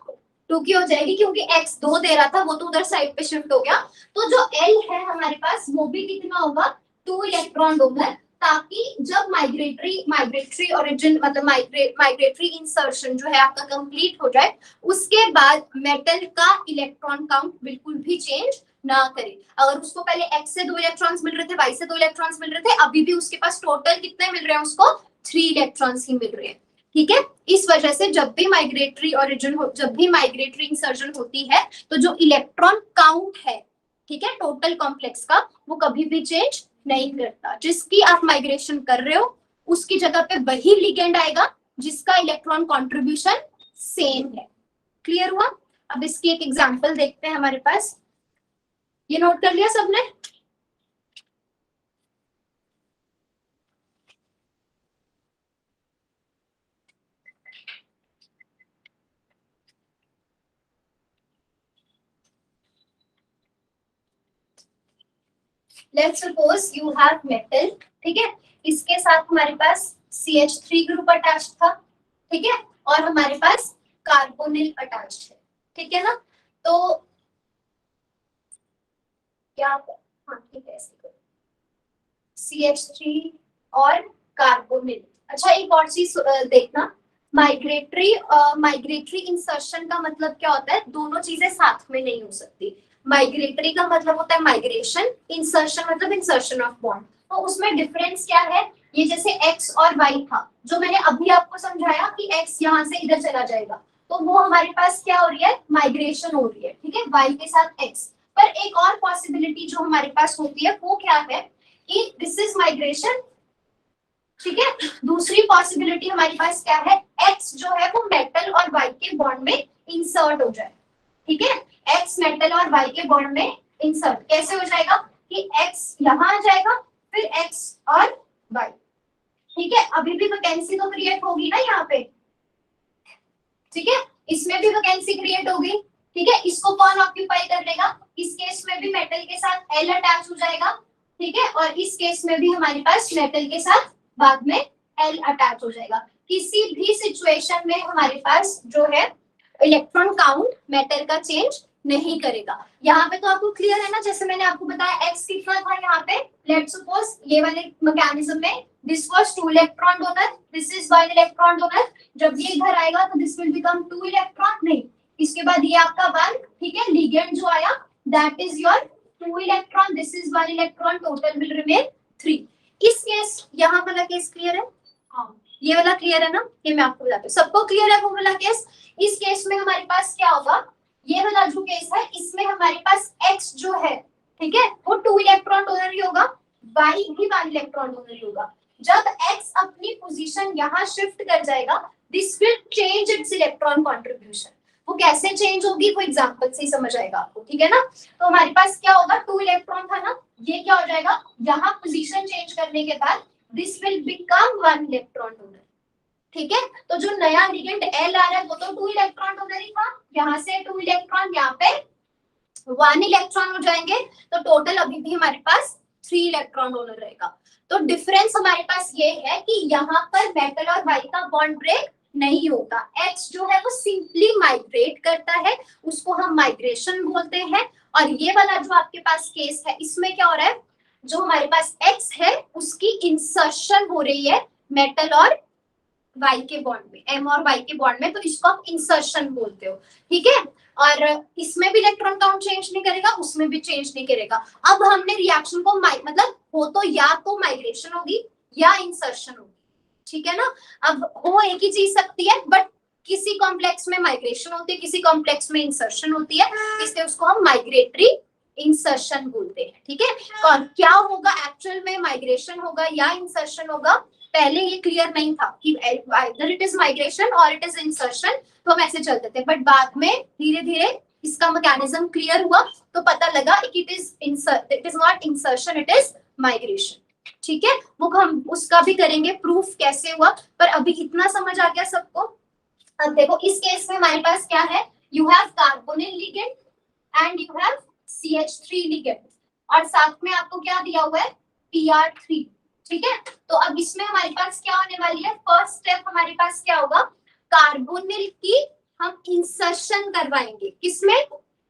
S1: 2 की हो जाएगी, क्योंकि एक्स 2 दे रहा था वो तो उधर साइड पे शिफ्ट हो गया। तो जो एल है हमारे पास वो भी कितना होगा, 2 इलेक्ट्रॉन डोनर, ताकि जब माइग्रेटरी ओरिजिन मतलब माइग्रेटरी इंसर्शन जो है आपका कंप्लीट हो जाए, उसके बाद मेटल का इलेक्ट्रॉन काउंट बिल्कुल भी चेंज ना करे। अगर उसको पहले x से 2 इलेक्ट्रॉन्स मिल रहे थे, y से 2 इलेक्ट्रॉन्स मिल रहे थे, अभी भी उसके पास टोटल कितने मिल रहे हैं, उसको 3 इलेक्ट्रॉन्स ही मिल रहे हैं। ठीक है, इस वजह से जब भी माइग्रेटरी ओरिजिन हो, जब भी माइग्रेटरी इंसर्शन होती है, तो जो इलेक्ट्रॉन काउंट है, ठीक है, टोटल कॉम्प्लेक्स का, वो कभी भी चेंज नहीं करता। जिसकी आप माइग्रेशन कर रहे हो उसकी जगह पे वही लिगेंड आएगा जिसका इलेक्ट्रॉन कॉन्ट्रीब्यूशन सेम है। क्लियर हुआ? अब इसकी एक एग्जांपल देखते हैं हमारे पास। ये नोट कर लिया सबने? Let's suppose you have metal, ठीक है, इसके साथ हमारे पास CH3 ग्रुप अटैच्ड था, ठीक है, और हमारे पास कार्बोनिल अटैच्ड है, ठीक है ना। तो क्या, हाँ ठीक है, CH3 और कार्बोनिल। अच्छा, एक और चीज देखना, माइग्रेटरी इंसर्शन का मतलब क्या होता है, दोनों चीजें साथ में नहीं हो सकती। माइग्रेटरी का मतलब होता है माइग्रेशन, इंसर्शन मतलब इंसर्शन ऑफ बॉन्ड। तो उसमें डिफरेंस क्या है, ये जैसे x और y था, जो मैंने अभी आपको समझाया कि x यहाँ से इधर चला जाएगा, तो वो हमारे पास क्या हो रही है, माइग्रेशन हो रही है, ठीक है, y के साथ x। पर एक और पॉसिबिलिटी जो हमारे पास होती है वो क्या है, कि दिस इज माइग्रेशन, ठीक है। दूसरी पॉसिबिलिटी हमारे पास क्या है, x जो है वो मेटल और y के बॉन्ड में इंसर्ट हो जाए, ठीक है, x मेटल और y के बॉन्ड में इंसर्ट कैसे हो जाएगा, कि x यहाँ आ जाएगा, फिर x और y, ठीक है। अभी भी वैकेंसी तो क्रिएट होगी ना यहाँ पे, ठीक है, इसमें भी वैकेंसी क्रिएट होगी, ठीक है। इसको कौन ऑक्यूपाई कर लेगा, इस केस में भी मेटल के साथ L अटैच हो जाएगा, ठीक है, और इस केस में भी हमारे पास मेटल के साथ बाद में L अटैच हो जाएगा। किसी भी सिचुएशन में हमारे पास जो है इलेक्ट्रॉन काउंट मेटल का चेंज नहीं करेगा। यहाँ पे तो आपको क्लियर है ना, जैसे मैंने आपको बताया x कितना था यहाँ पे, लेट्स सपोज ये वाले मैकेनिज्म में this was 2 electron donor, this is 1 electron donor. जब ये इधर आएगा तो दिस विल बिकम 2 इलेक्ट्रॉन, नहीं, इसके बाद ये आपका 1, ठीक है, लिगेंड जो आया that is your 2 electron, this is 1 electron, total will remain 3। इस केस यहाँ वाला केस क्लियर है? हाँ, ये वाला क्लियर है ना, ये मैं आपको बताती हूँ, सबको क्लियर है वो वाला केस। इस केस में हमारे पास क्या होगा, ये वाला जो केस है इसमें हमारे पास x जो है, ठीक है, वो 2 इलेक्ट्रॉन डोनर ही होगा, y भी 1 इलेक्ट्रॉन डोनर ही होगा। जब x अपनी पोजीशन यहाँ शिफ्ट कर जाएगा, this will change it's electron contribution. वो कैसे चेंज होगी वो एग्जांपल से ही समझ आएगा आपको, ठीक है ना। तो हमारे पास क्या होगा, 2 इलेक्ट्रॉन था ना, ये क्या हो जाएगा, यहाँ पोजीशन चेंज करने के बाद this will become 1 electron donor, ठीक है। तो जो नया लिगेंड L आ रहा है वो तो 2 इलेक्ट्रॉन डोनर ही था, यहाँ से 2 इलेक्ट्रॉन, यहाँ पे 1 इलेक्ट्रॉन हो जाएंगे, तो टोटल अभी भी हमारे पास 3 इलेक्ट्रॉन डोनर रहेगा। तो डिफरेंस हमारे पास ये है कि यहाँ पर मेटल और y का बॉन्ड ब्रेक नहीं होता, x जो है वो सिंपली माइग्रेट करता है, उसको हम माइग्रेशन बोलते हैं। और ये वाला जो आपके पास केस है, इसमें क्या हो रहा है, जो हमारे पास x है उसकी इंसर्शन हो रही है मेटल और y के बॉन्ड में, m और y के बॉन्ड में, तो इसको आप इंसर्शन बोलते हो, ठीक है। और इसमें भी इलेक्ट्रॉन काउंट चेंज नहीं करेगा, उसमें भी चेंज नहीं करेगा। अब हमने रिएक्शन को मतलब हो तो या तो माइग्रेशन होगी या इंसर्शन होगी, ठीक है ना। अब हो एक ही चीज सकती है, बट किसी कॉम्प्लेक्स में माइग्रेशन होती है, किसी कॉम्प्लेक्स में इंसर्शन होती है, इसलिए उसको हम माइग्रेटरी इंसर्शन बोलते हैं, ठीक है। और क्या होगा एक्चुअल में, माइग्रेशन होगा या इंसर्शन होगा, पहले ये क्लियर नहीं था कि either it is migration or it is insertion, तो हम ऐसे चलते थे, बट बाद में धीरे धीरे इसका मैकेनिज्म क्लियर हुआ, तो पता लगा कि it is not insertion, it is migration, ठीक है। वो हम उसका भी करेंगे प्रूफ कैसे हुआ, पर अभी इतना समझ आ गया सबको। अब देखो इस केस में हमारे पास क्या है, you have carbonyl ligand and you have CH3 ligand, और साथ में आपको क्या दिया हुआ है, PR3, ठीक है। तो अब इसमें हमारे पास क्या होने वाली है, फर्स्ट स्टेप हमारे पास क्या होगा, कार्बोनिल की हम इंसर्शन करवाएंगे, किसमें,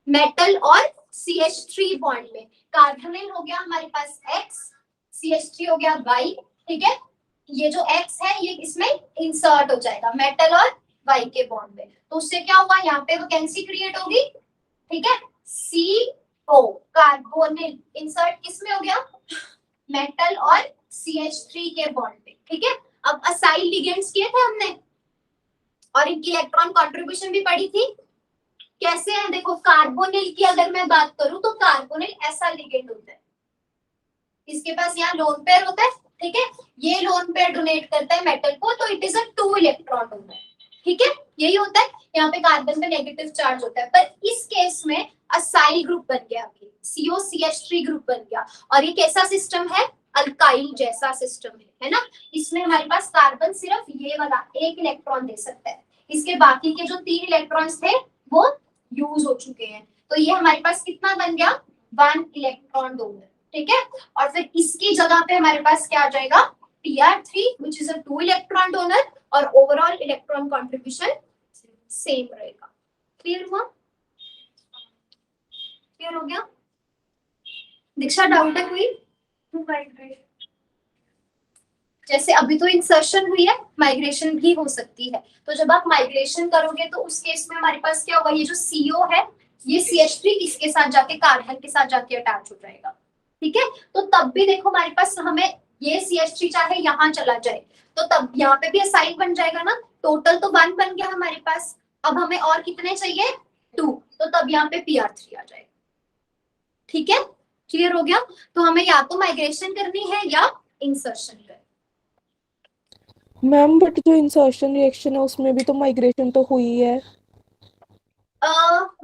S1: मेटल और CH3 बॉन्ड में। कार्बोनिल हो गया हमारे पास x, CH3 हो गया y, ठीक है। ये जो x है ये इसमें इंसर्ट हो जाएगा मेटल और y के बॉन्ड में, तो उससे क्या होगा, यहाँ पे वैकेंसी क्रिएट होगी, ठीक है, C ओ कार्बोनिल इंसर्ट किसमें हो गया, मेटल और CH3 के बॉन्ड पे, ठीक है। अब असाइल लिगेंड्स किए थे हमने और इनकी इलेक्ट्रॉन कंट्रीब्यूशन भी पढ़ी थी। कैसे है देखो, कार्बोनिल की अगर मैं बात करूं तो कार्बोनिल ऐसा लिगेंड होता है, इसके पास यहाँ लोन पेयर होता है, ठीक है। ये लोन पेयर डोनेट करता है मेटल को, तो इट इज अ 2 इलेक्ट्रॉन होता है, ठीक है। यही होता है, यहाँ पे कार्बन पे नेगेटिव चार्ज होता है, पर इस केस में असाइल ग्रुप बन गया, COCH3 ग्रुप बन गया। और ये कैसा सिस्टम है, अल्काइल जैसा सिस्टम है ना। इसमें हमारे पास कार्बन सिर्फ ये वाला 1 इलेक्ट्रॉन दे सकता है, इसके बाकी के जो 3 इलेक्ट्रॉन्स थे वो यूज हो चुके हैं। तो ये हमारे पास कितना बन गया, 1 इलेक्ट्रॉन डोनर, ठीक है। और फिर इसकी जगह पे हमारे पास क्या आ जाएगा, Pr3 which is a 2 electron donor, और ओवरऑल इलेक्ट्रॉन कंट्रीब्यूशन सेम रहेगा। क्लियर हुआ, क्लियर हो गया। दीक्षा डाउट है कोई, जैसे अभी तो इंसर्शन हुई है, माइग्रेशन भी हो सकती है। तो जब आप माइग्रेशन करोगे तो उस केस में हमारे पास क्या होगा, ये जो CO है ये CH3 इसके साथ जाके कार्बन के साथ जाके अटैच हो जाएगा, ठीक है। तो तब भी देखो हमारे पास, हमें ये CH3 चाहे यहाँ चला जाए तो तब यहाँ पे भी असाइल बन जाएगा ना, टोटल तो 1 बन गया हमारे पास। अब हमें और कितने चाहिए, 2, तो तब यहाँ पे Pr3 आ जाएगा, ठीक है। क्लियर हो गया। तो हमें या तो माइग्रेशन करनी है या इंसर्शन करनी है।
S4: मैम बट जो इंसर्शन रिएक्शन है उसमें भी तो माइग्रेशन तो हुई है।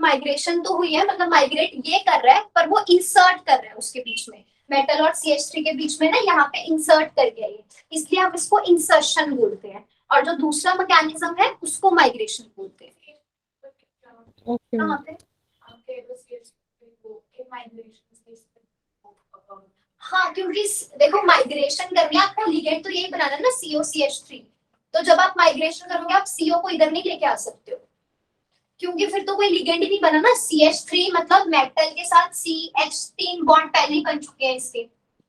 S1: माइग्रेशन तो हुई है, मतलब माइग्रेट ये कर रहा है, पर वो इंसर्ट कर रहा है उसके बीच में, मेटल और CH3 के बीच में ना, यहाँ पे इंसर्ट कर गया ये, इसलिए हम इसको इंसर्शन बोलते हैं। और जो दूसरा मैकेनिज्म है उसको माइग्रेशन बोलते हैं।
S4: ओके
S1: कहाँ पे, हाँ क्योंकि देखो माइग्रेशन करनी है आपको, लिगेंड तो यही बनाना है ना, COCH3। तो जब आप माइग्रेशन करोगे आप CO को इधर नहीं लेके आ सकते हो, क्योंकि फिर तो कोई लिगेंड ही नहीं बना ना। CH3 मतलब मेटल के साथ CH3 बॉन्ड पहले ही बन चुके हैं इसके,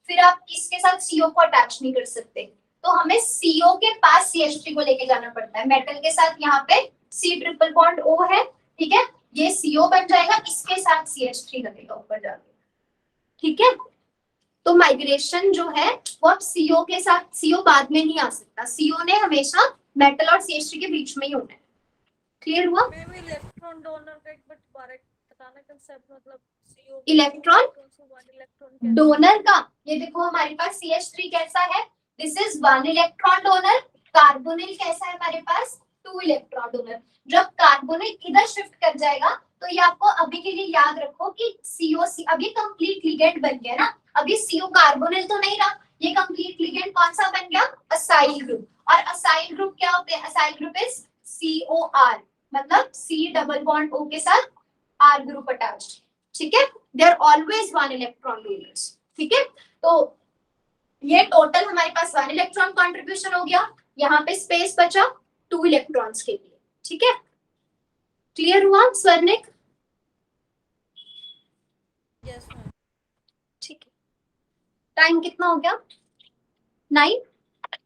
S1: फिर आप इसके साथ CO को अटैच नहीं कर सकते। तो हमें CO के पास CH3 को लेके जाना पड़ता है, मेटल के साथ यहाँ पे C ट्रिपल बॉन्ड O है, ठीक है। ये CO बन जाएगा, इसके साथ CH3 लगेगा ऊपर जाके, ठीक है। तो माइग्रेशन जो है वो अब CO के साथ, CO बाद में नहीं आ सकता, CO ने हमेशा मेटल और CH3 के बीच में ही होना है। क्लियर हुआ।
S2: मैम इलेक्ट्रॉन डोनर का एक बार दोबारा बताना कांसेप्ट, मतलब CO
S1: इलेक्ट्रॉन
S2: से 1 इलेक्ट्रॉन
S1: डोनर का, ये देखो हमारे पास CH3 कैसा है, this is 1 electron donor. Carbonyl कैसा है हमारे पास, 2 इलेक्ट्रॉन डोनर। जब कार्बोनिल इधर शिफ्ट कर जाएगा तो ये आपको अभी के लिए याद रखो कि COC अभी कंप्लीट लिगेंड बन गया ना, अभी CO कार्बोनिल तो नहीं रहा, ये कंप्लीट लिगेंड कौन सा बन गया, असाइल ग्रुप। और असाइल ग्रुप क्या होते हैं, असाइल ग्रुप इज COR, मतलब C डबल बॉन्ड O के साथ R ग्रुप अटैच्ड, ठीक है। They are always 1 electron donors, ठीक है। तो ये टोटल हमारे पास 1 इलेक्ट्रॉन कंट्रीब्यूशन हो गया, यहाँ पे स्पेस बचा 2 इलेक्ट्रॉन्स के लिए, ठीक है। क्लियर हुआ स्वर्णिक,
S2: यस मैम।
S1: ठीक है। टाइम कितना हो गया, 9,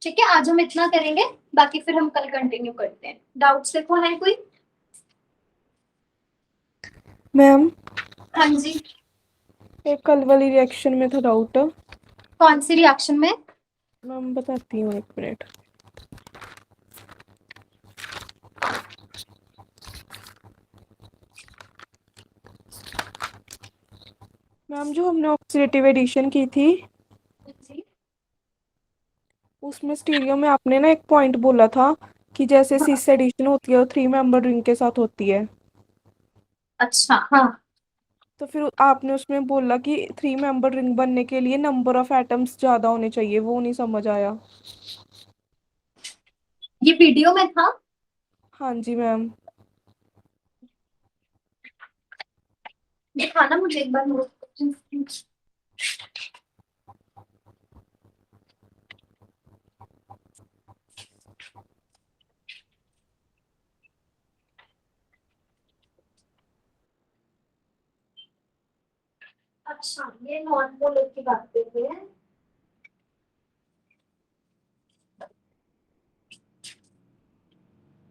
S1: ठीक है। आज हम इतना करेंगे, बाकी फिर हम कल कंटिन्यू करते हैं। डाउट्स देखो है कोई,
S4: मैम
S1: हाँ जी।
S4: एक कल वाली रिएक्शन में था डाउट।
S1: कौन सी रिएक्शन में,
S4: मैम बताती हूँ, एक मिनट। मैम जो हमने ऑक्सीडेटिव एडिशन की थी उसमें स्टीरियो में आपने ना एक पॉइंट बोला था कि जैसे सिस एडिशन होती है वो 3 मेंबर रिंग के साथ होती है।
S1: अच्छा हाँ,
S4: तो फिर आपने उसमें बोला कि 3 मेंबर रिंग बनने के लिए नंबर ऑफ एटम्स ज्यादा होने चाहिए, वो नहीं समझ आया।
S1: ये वीडियो में था।
S4: हाँ जी मैम।
S1: दिखाना मुझे एक बार नोट। अच्छा ये नॉन पोलर की बात करते हैं,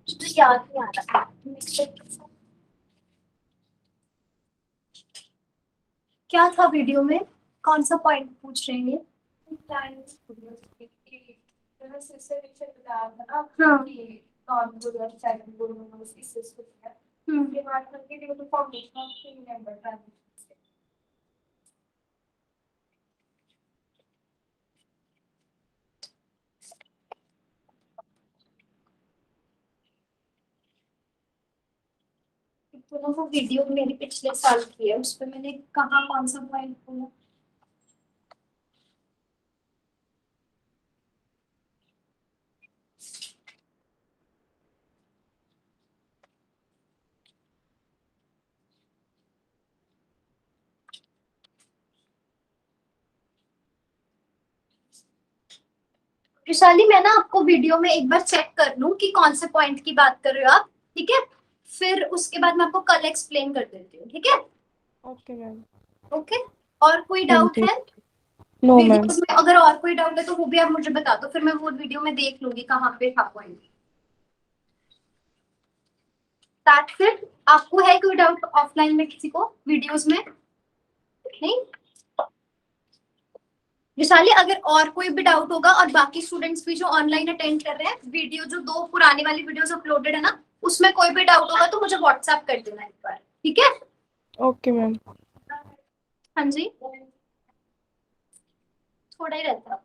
S1: मुझे याद नहीं आ रहा। क्या था वीडियो में, कौन सा पॉइंट पूछ रहे हैं ये? तो वो वीडियो मेरी पिछले साल की है, उस पे मैंने कहाँ कौन सा पॉइंट बोला? विशाली, मैं ना आपको वीडियो में एक बार चेक कर लूं कि कौन से पॉइंट की बात कर रहे हो आप, ठीक है? फिर उसके बाद मैं आपको कल एक्सप्लेन कर देती हूँ, ठीक है?
S4: Okay ma'am.
S1: ओके। और कोई
S4: हाँ
S1: डाउट
S4: जी।
S1: है
S4: नो मैम।
S1: वीडियोस में? अगर और कोई डाउट है तो वो भी आप मुझे बता दो, फिर मैं वो वीडियो में देख लूंगी कहाँ पे था पॉइंट। That's it. आपको है कोई डाउट ऑफलाइन में किसी को वीडियोस में? नहीं विशाली, अगर और कोई भी डाउट होगा और बाकी स्टूडेंट्स भी जो ऑनलाइन अटेंड कर रहे हैं, वीडियो जो 2 पुराने वाली वीडियोस अपलोडेड है ना, उसमें कोई भी डाउट होगा तो मुझे व्हाट्सएप कर देना एक बार, ठीक है?
S4: Okay ma'am.
S1: हाँ जी, थोड़ा ही रहता है।